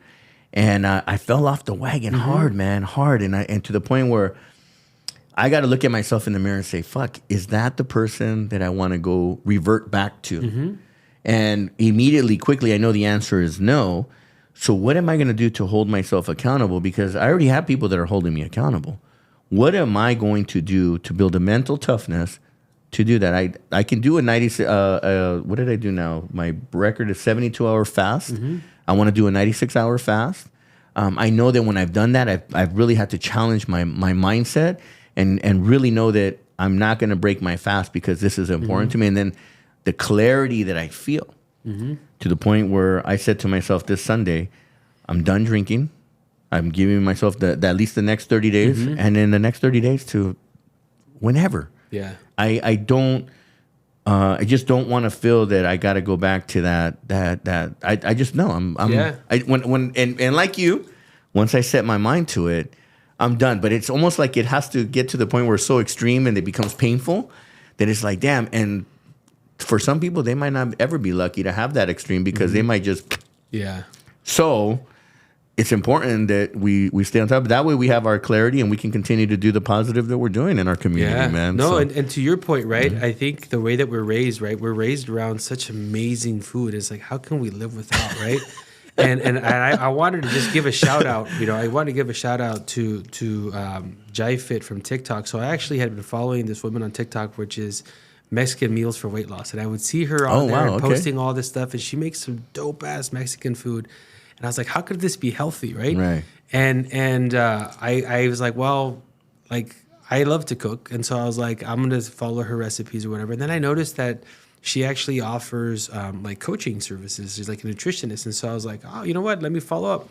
And I fell off the wagon hard, man, hard, and to the point where I got to look at myself in the mirror and say, "Fuck, is that the person that I want to go revert back to?" Mm-hmm. And immediately, quickly, I know the answer is no. So what am I going to do to hold myself accountable? Because I already have people that are holding me accountable. What am I going to do to build a mental toughness to do that? I can do a 90. What did I do now? My record is 72-hour fast. Mm-hmm. I want to do a 96-hour fast. I know that when I've done that, I've really had to challenge my mindset and really know that I'm not going to break my fast because this is important to me. And then the clarity that I feel to the point where I said to myself this Sunday, I'm done drinking. I'm giving myself at least the next 30 days, and in the next 30 days to whenever. Yeah, I don't. I just don't want to feel that I got to go back to that. I just know I'm. Yeah. When like you, once I set my mind to it, I'm done. But it's almost like it has to get to the point where it's so extreme and it becomes painful that it's like, damn. And for some people, they might not ever be lucky to have that extreme because they might just. Yeah. So it's important that we stay on top. That way we have our clarity and we can continue to do the positive that we're doing in our community, man. No, so. and to your point, right, I think the way that we're raised, right, we're raised around such amazing food. It's like, how can we live without, right? and I wanted to just give a shout out, I want to give a shout out to Jive Fit from TikTok. So I actually had been following this woman on TikTok, which is Mexican Meals for Weight Loss. And I would see her on there and posting all this stuff, and she makes some dope-ass Mexican food. And I was like, how could this be healthy, right? Right. And I was like, well, like, I love to cook. And so I was like, I'm going to follow her recipes or whatever. And then I noticed that she actually offers like coaching services. She's like a nutritionist. And so I was like, oh, you know what? Let me follow up.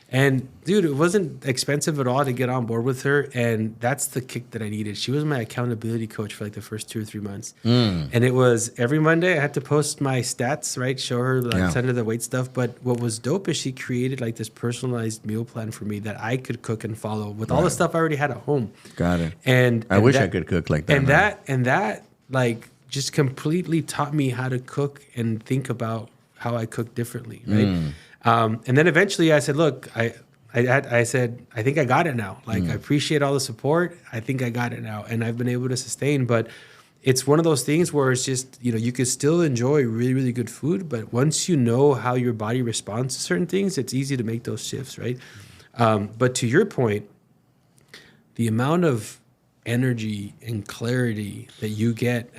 And dude, it wasn't expensive at all to get on board with her. And that's the kick that I needed. She was my accountability coach for like the first 2 or 3 months. And it was every Monday I had to post my stats, right? Show her send her the weight stuff. But what was dope is she created like this personalized meal plan for me that I could cook and follow with all the stuff I already had at home. Got it. And I wish I could cook like that. And that like just completely taught me how to cook and think about how I cook differently, right? And then eventually I said, look, I said, I think I got it now. Like, I appreciate all the support. I think I got it now. And I've been able to sustain. But it's one of those things where it's just, you could still enjoy really, really good food. But once you know how your body responds to certain things, it's easy to make those shifts, right? But to your point, the amount of energy and clarity that you get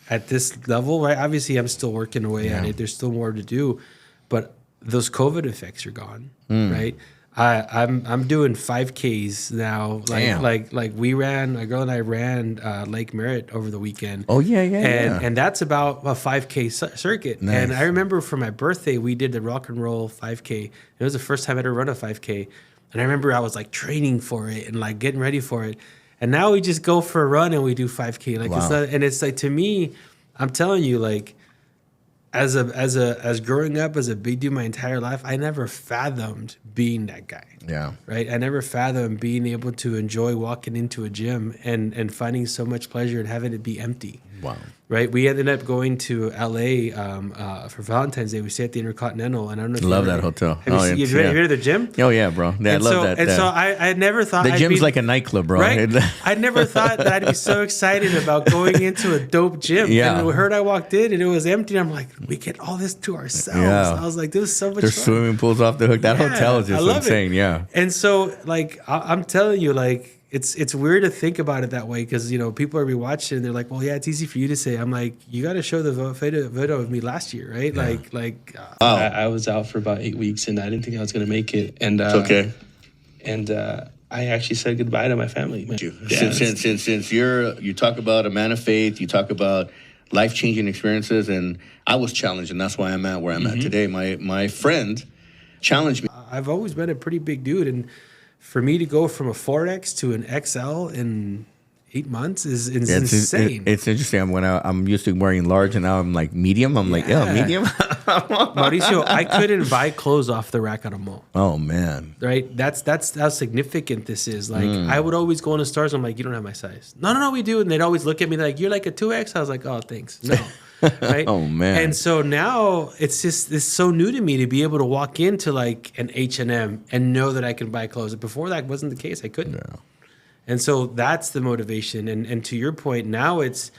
at this level, right? Obviously, I'm still working away at it. There's still more to do. But those COVID effects are gone, right? I'm doing 5Ks now. Like we ran, my girl and I ran Lake Merritt over the weekend. Oh yeah. And that's about a 5K circuit. Nice. And I remember for my birthday we did the rock and roll 5K. It was the first time I'd ever run a 5K, and I remember I was like training for it and like getting ready for it. And now we just go for a run and we do 5K. Like it's not, and it's like, to me, I'm telling you, like, as growing up as a big dude my entire life, I never fathomed being that guy. Yeah. Right? I never fathomed being able to enjoy walking into a gym and finding so much pleasure and having it be empty. Wow. Right? We ended up going to LA for Valentine's Day. We stayed at the Intercontinental, and I don't know if Love you that ever- hotel. Have you, have you been to the gym? Oh yeah, bro. Yeah, I And love so, that. And so I never thought the I'd gym's be, like a nightclub, bro. right? I never thought that I'd be so excited about going into a dope gym. Yeah. And we heard I walked in and it was empty. And I'm like, we get all this to ourselves. Yeah. I was like, this is so much There's fun. swimming pools off the hook. That Yeah, hotel is I just love insane. it. Yeah. And so, like, I'm telling you, like, it's weird to think about it that way because, you know, people are rewatching and they're like, well, yeah, it's easy for you to say. I'm like, you got to show the video of me last year, right? Yeah. I was out for about 8 weeks and I didn't think I was going to make it. And It's okay. And I actually said goodbye to my family. Yeah. Since you talk about a man of faith, you talk about life-changing experiences, and I was challenged, and that's why I'm at where I'm at today. My friend challenged me. I've always been a pretty big dude. And for me to go from a 4X to an XL in 8 months is insane. It's interesting. I'm used to wearing large, and now I'm like medium. I'm like, yeah, medium. Mauricio, I couldn't buy clothes off the rack at a mall. Oh man. Right? That's how significant this is. Like, I would always go into stores. I'm like, you don't have my size. No, we do. And they'd always look at me like, you're like a 2X. I was like, oh, thanks. No. Right? Oh man. And so now it's so new to me to be able to walk into like an H&M and know that I can buy clothes. Before that wasn't the case. I couldn't. Yeah. And so that's the motivation. And to your point, now it's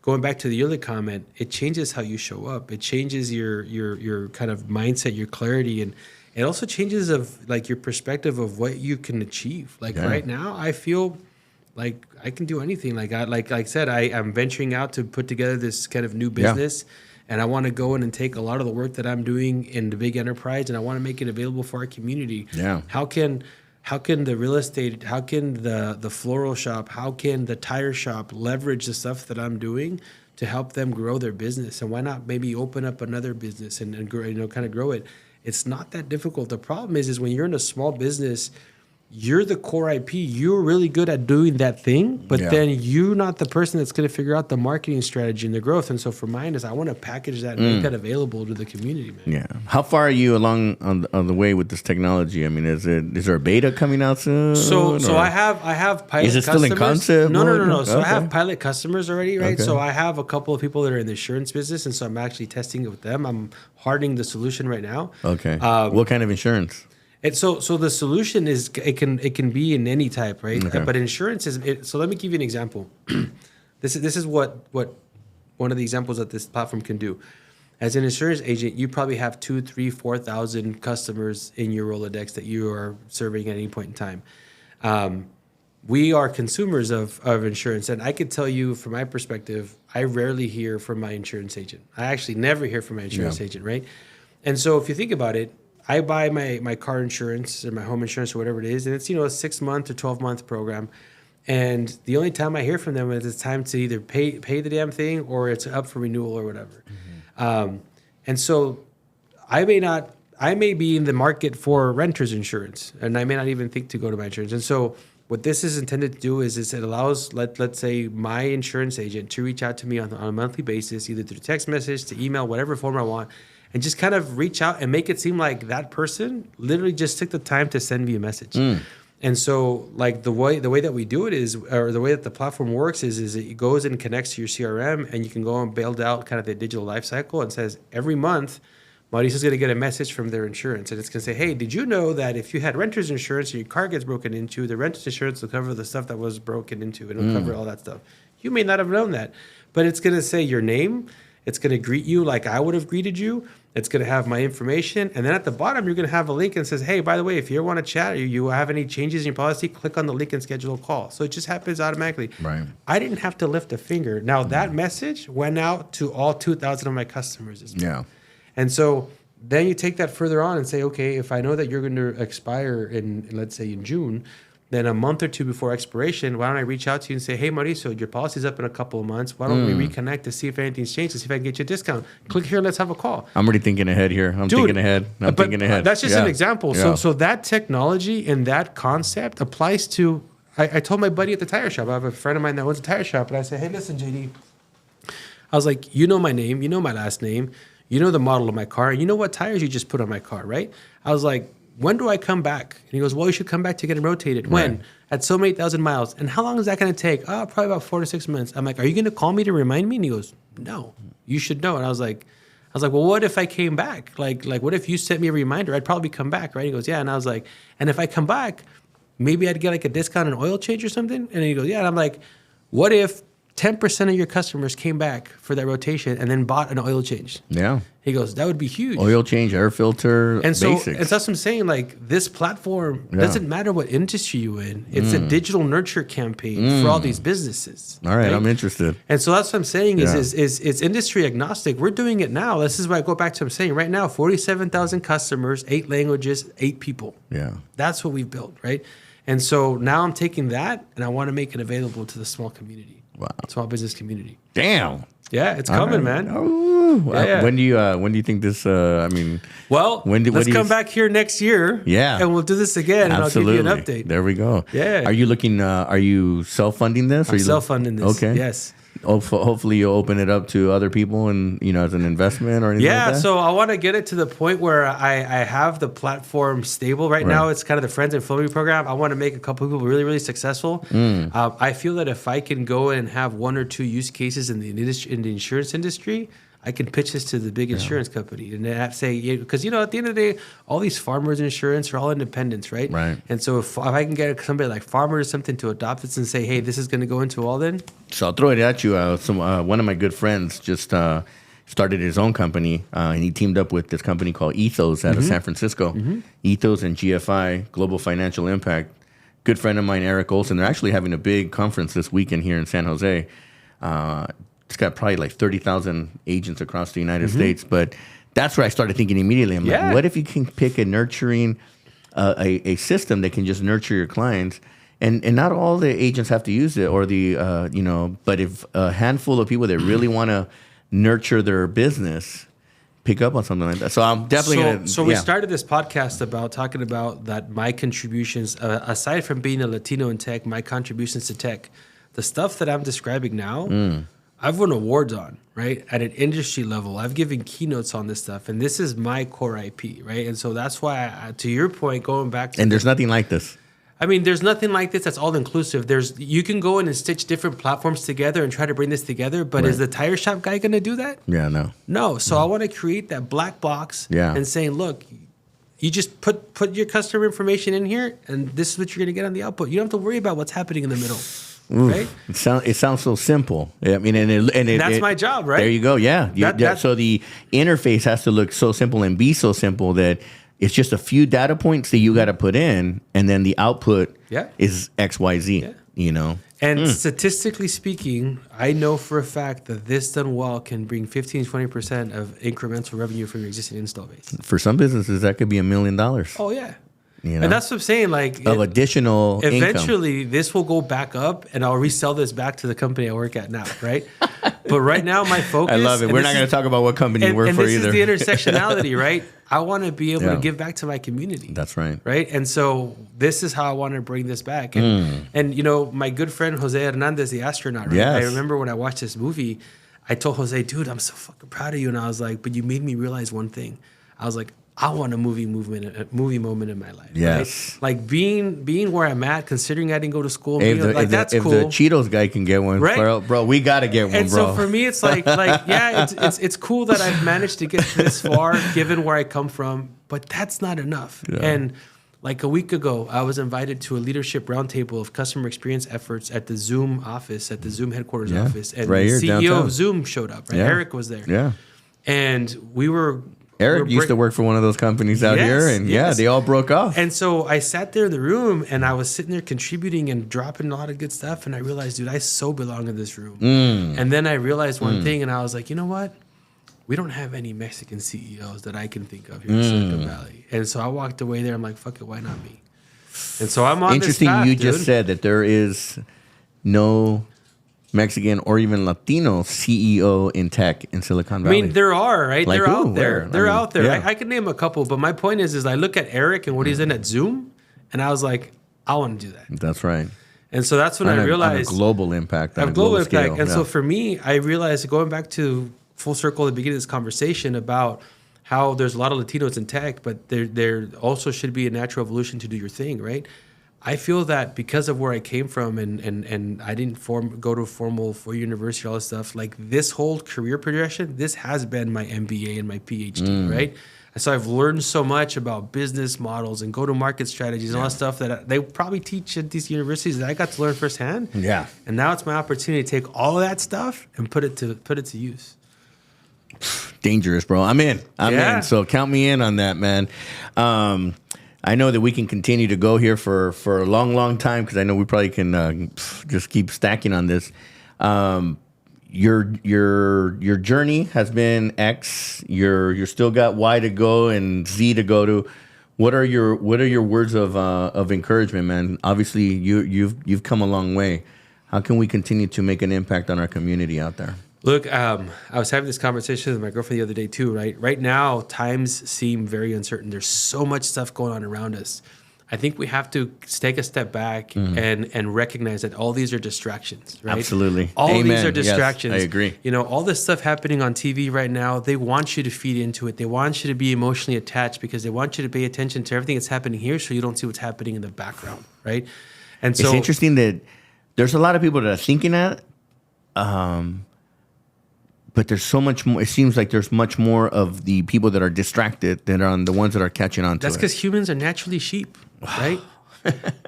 going back to the earlier comment, it changes how you show up. It changes your kind of mindset, your clarity, and it also changes of like your perspective of what you can achieve. Like right now, I feel like I can do anything. Like I said, I'm venturing out to put together this kind of new business. And I want to go in and take a lot of the work that I'm doing in the big enterprise, and I want to make it available for our community. Yeah. How can the real estate, how can the floral shop, how can the tire shop leverage the stuff that I'm doing to help them grow their business? And why not maybe open up another business and grow, kind of grow it? It's not that difficult. The problem is when you're in a small business, you're the core IP. You're really good at doing that thing, but then you're not the person that's going to figure out the marketing strategy and the growth. And so for mine is I want to package that and make that available to the community, man. Yeah. How far are you along on the way with this technology? I mean, is there a beta coming out soon? So I have pilot customers. Is it still in concept? No. So I Okay. have pilot customers already, right? Okay. So I have a couple of people that are in the insurance business, and so I'm actually testing it with them. I'm hardening the solution right now. Okay. What kind of insurance? So the solution is it can be in any type, right? Okay. But insurance is so. Let me give you an example. This is what one of the examples that this platform can do. As an insurance agent, you probably have 2,000, 3,000, 4,000 customers in your Rolodex that you are serving at any point in time. We are consumers of insurance, and I could tell you from my perspective, I rarely hear from my insurance agent. I actually never hear from my insurance agent, right? And so if you think about it, I buy my car insurance or my home insurance or whatever it is, and it's a 6-month or 12-month program. And the only time I hear from them is it's time to either pay the damn thing or it's up for renewal or whatever. And so I may be in the market for renter's insurance, and I may not even think to go to my insurance. And so what this is intended to do is it allows, let's say, my insurance agent to reach out to me on a monthly basis, either through text message, to email, whatever form I want, and just kind of reach out and make it seem like that person literally just took the time to send me a message. And so, like the way that we do it is, or the way that the platform works is it goes and connects to your CRM, and you can go and build out kind of the digital life cycle and says every month, Mauricio's going to get a message from their insurance, and it's going to say, hey, did you know that if you had renter's insurance and your car gets broken into, the renter's insurance will cover the stuff that was broken into. It'll cover all that stuff. You may not have known that, but it's going to say your name. It's going to greet you like I would have greeted you. It's going to have my information. And then at the bottom, you're going to have a link and says, hey, by the way, if you want to chat or you have any changes in your policy, click on the link and schedule a call. So it just happens automatically. Right. I didn't have to lift a finger. Now, that message went out to all 2,000 of my customers as well. Yeah. And so then you take that further on and say, okay, if I know that you're going to expire in, let's say, in June, then a month or two before expiration, why don't I reach out to you and say, hey, Mauricio, your policy's up in a couple of months. Why don't we reconnect to see if anything's changed, to see if I can get you a discount? Click here, let's have a call. I'm already thinking ahead here. I'm thinking ahead. That's just Yeah. an example. Yeah. So that technology and that concept applies to, I told my buddy at the tire shop, I have a friend of mine that owns a tire shop, and I said, hey, listen, JD, I was like, you know my name, you know my last name, you know the model of my car, and you know what tires you just put on my car, right? I was like, when do I come back? And he goes, well, you should come back to get it rotated. When? At so many thousand miles. And how long is that going to take? Oh, probably about 4 to 6 months. I'm like, are you going to call me to remind me? And he goes, no, you should know. And I was like, well, what if I came back? Like, what if you sent me a reminder? I'd probably come back, right? He goes, yeah. And I was like, and if I come back, maybe I'd get like a discount on oil change or something. And he goes, yeah. And I'm like, what if 10% of your customers came back for that rotation and then bought an oil change? Yeah. He goes, that would be huge. Oil change, air filter, and so, basics. and that's what I'm saying. Like, this platform doesn't matter what industry you're in. It's a digital nurture campaign for all these businesses. All right, I'm interested. And so that's what I'm saying is it's industry agnostic. We're doing it now. This is why I go back to what I'm saying. Right now, 47,000 customers, 8 languages, 8 people. Yeah. That's what we've built, right? And so now I'm taking that and I want to make it available to the small community. Wow. Small business community. Damn. Yeah, it's coming, man. Oh, Yeah. When do you think this? Well, let's come back here next year. Yeah, and we'll do this again, absolutely. and I'll give you an update. There we go. Yeah. Are you looking? Are you self-funding this? I'm self-funding this. Okay. Yes. Hopefully you'll open it up to other people and as an investment or anything like that? So I want to get it to the point where I have the platform stable. Right now it's kind of the Friends and Family program. I want to make a couple of people really, really successful. I feel that if I can go and have 1 or 2 use cases in the insurance industry, I can pitch this to the big insurance company and have say, because at the end of the day, all these Farmers Insurance are all independents, right? Right. And so if I can get somebody like Farmers or something to adopt this and say, hey, this is going to go into Alden. So I'll throw it at you. One of my good friends just started his own company, and he teamed up with this company called Ethos out of San Francisco. Ethos and GFI, Global Financial Impact. Good friend of mine, Eric Olson. They're actually having a big conference this weekend here in San Jose. It's got probably like 30,000 agents across the United States. But that's where I started thinking immediately. I'm like, what if you can pick a nurturing, a system that can just nurture your clients? And not all the agents have to use it or but if a handful of people that really want to nurture their business pick up on something like that. So I'm definitely going to. So we started this podcast about talking about that my contributions, aside from being a Latino in tech, my contributions to tech, the stuff that I'm describing now, I've won awards on, right? At an industry level. I've given keynotes on this stuff, and this is my core IP, right? And so that's why, to your point, going back to... And there's nothing like this. I mean, there's nothing like this that's all inclusive. You can go in and stitch different platforms together and try to bring this together, but is the tire shop guy going to do that? Yeah, no. No. So I want to create that black box and saying, look, you just put your customer information in here, and this is what you're going to get on the output. You don't have to worry about what's happening in the middle. Oof, right? It sounds so simple. I mean, and that's my job, right? There you go. Yeah. So the interface has to look so simple and be so simple that it's just a few data points that you got to put in, and then the output is X, Y, Z. Yeah. And statistically speaking, I know for a fact that this done well can bring 15-20% of incremental revenue from your existing install base. For some businesses, that could be $1 million. Oh yeah. And that's what I'm saying. Like of additional eventually, income. This will go back up, and I'll resell this back to the company I work at now, right? But right now, my focus. I love it. We're not going to talk about what company you work for either. And this is the intersectionality, right? I want to be able to give back to my community. That's right. Right, and so this is how I want to bring this back. And my good friend Jose Hernandez, the astronaut. Right? Yes. I remember when I watched this movie, I told Jose, "Dude, I'm so fucking proud of you." And I was like, "But you made me realize one thing." I was like, I want a movie moment in my life. Yes. Right? Like being where I'm at, considering I didn't go to school. If the Cheetos guy can get one, right? bro, we got to get one, and bro. And so for me, it's it's cool that I've managed to get this far, given where I come from, but that's not enough. Yeah. And like a week ago, I was invited to a leadership roundtable of customer experience efforts at the Zoom office, at the Zoom headquarters office. And right the here, CEO downtown. of Zoom showed up, right? Eric was there. Yeah. And Eric used to work for one of those companies out here, and they all broke off. And so I sat there in the room, and I was sitting there contributing and dropping a lot of good stuff, and I realized, dude, I so belong in this room. And then I realized one thing, and I was like, you know what? We don't have any Mexican CEOs that I can think of here in Silicon Valley. And so I walked away there. I'm like, fuck it, why not me? And so I'm on this path, you just said that there is no Mexican or even Latino CEO in tech in Silicon Valley. I mean, there are, right? Like they're who? out there. Where? They're out there. Yeah. I could name a couple, but my point is I look at Eric and what he's in at Zoom, and I was like, I want to do that. That's right. And so that's when I realized on a global impact. On a global impact. Scale. And so for me, I realized, going back to full circle at the beginning of this conversation about how there's a lot of Latinos in tech, but there also should be a natural evolution to do your thing, right? I feel that because of where I came from and I didn't go to formal university, all this stuff, like this whole career progression, this has been my MBA and my PhD, right? And so I've learned so much about business models and go-to-market strategies and all that stuff that they probably teach at these universities that I got to learn firsthand. Yeah. And now it's my opportunity to take all of that stuff and put it to use. Dangerous, bro. I'm in. So count me in on that, man. I know that we can continue to go here for a long, long time because I know we probably can just keep stacking on this. Your journey has been X. You're still got Y to go and Z to go to. What are your words of encouragement, man? Obviously, you've come a long way. How can we continue to make an impact on our community out there? Look, I was having this conversation with my girlfriend the other day too, right? Right now, times seem very uncertain. There's so much stuff going on around us. I think we have to take a step back and recognize that all these are distractions, right? Absolutely. All Amen. these are distractions. Yes, I agree. You know, all this stuff happening on TV right now, they want you to feed into it. They want you to be emotionally attached because they want you to pay attention to everything that's happening here so you don't see what's happening in the background, right? And so it's interesting that there's a lot of people that are thinking that, but there's so much more. It seems like there's much more of the people that are distracted than on the ones that are catching on to that's it. because humans are naturally sheep, right?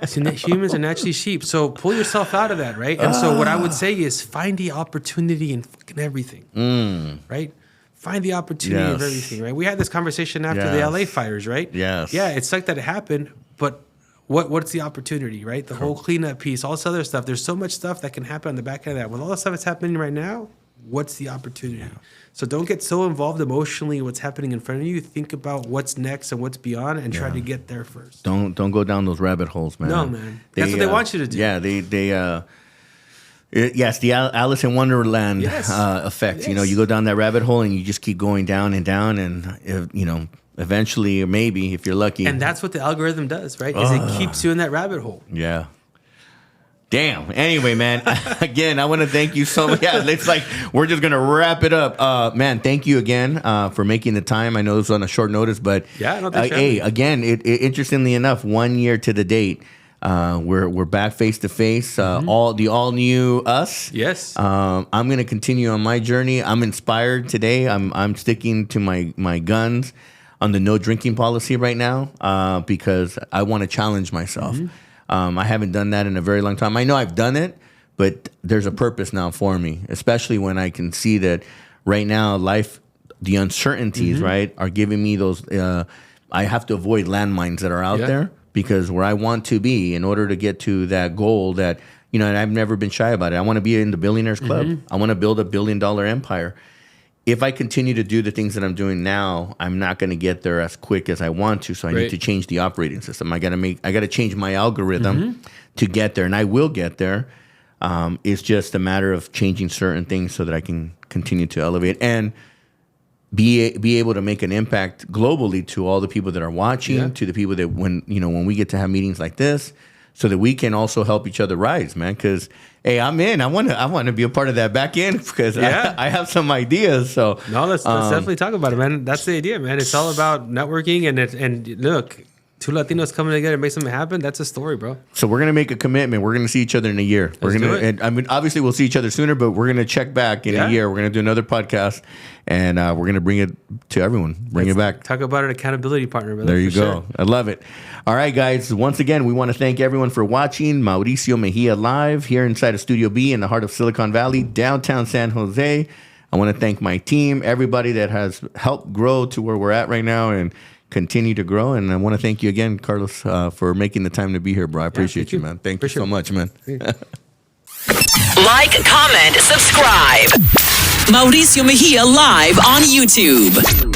Humans are naturally sheep. So pull yourself out of that, right? And so what I would say is find the opportunity in fucking everything, right? Find the opportunity of everything, right? We had this conversation after the LA fires, right? Yes. Yeah, it's like that it happened, but what's the opportunity, right? The whole cleanup piece, all this other stuff. There's so much stuff that can happen on the back end of that. With all the stuff that's happening right now, what's the opportunity? So don't get so involved emotionally in what's happening in front of you. Think about what's next and what's beyond and try to get there first. Don't go down those rabbit holes, man. No, man. That's what they want you to do. Yeah, yes, the Alice in Wonderland effect. Yes. You know, you go down that rabbit hole and you just keep going down and down and, eventually, or maybe if you're lucky. And that's what the algorithm does, right? Is it keeps you in that rabbit hole. Yeah. Damn. Anyway, man, again, I want to thank you so much. Yeah, it's like we're just going to wrap it up. Man, thank you again for making the time. I know it was on a short notice, but hey, again, interestingly enough, 1 year to the date, we're back face to face. All new us. Yes. I'm going to continue on my journey. I'm inspired today. I'm sticking to my guns on the no drinking policy right now because I want to challenge myself. I haven't done that in a very long time. I know I've done it, but there's a purpose now for me, especially when I can see that right now life, the uncertainties, right, are giving me those. I have to avoid landmines that are out there because where I want to be in order to get to that goal that, and I've never been shy about it. I want to be in the Billionaires Club. I want to build $1 billion empire. If I continue to do the things that I'm doing now, I'm not going to get there as quick as I want to. So I need to change the operating system. I got to change my algorithm to get there, and I will get there. It's just a matter of changing certain things so that I can continue to elevate and be able to make an impact globally to all the people that are watching, to the people that when we get to have meetings like this, so that we can also help each other rise, man. Because hey, I'm in. I want to be a part of that back end because I have some ideas. So no, let's definitely talk about it, man. That's the idea, man. It's all about networking and look, two Latinos coming together to make something happen. That's a story, bro. So we're gonna make a commitment. We're gonna see each other in a year. And I mean, obviously we'll see each other sooner, but we're gonna check back in a year. We're gonna do another podcast, and we're gonna bring it to everyone. Bring it back. Talk about an accountability partner, brother. There you go. Sure. I love it. All right, guys. Once again, we want to thank everyone for watching Mauricio Mejia live here inside of Studio B in the heart of Silicon Valley, downtown San Jose. I want to thank my team, everybody that has helped grow to where we're at right now, and continue to grow. And I want to thank you again, Carlos, for making the time to be here, bro. I appreciate you, man. Thank you so much, man. Like, comment, subscribe. Mauricio Mejia live on YouTube.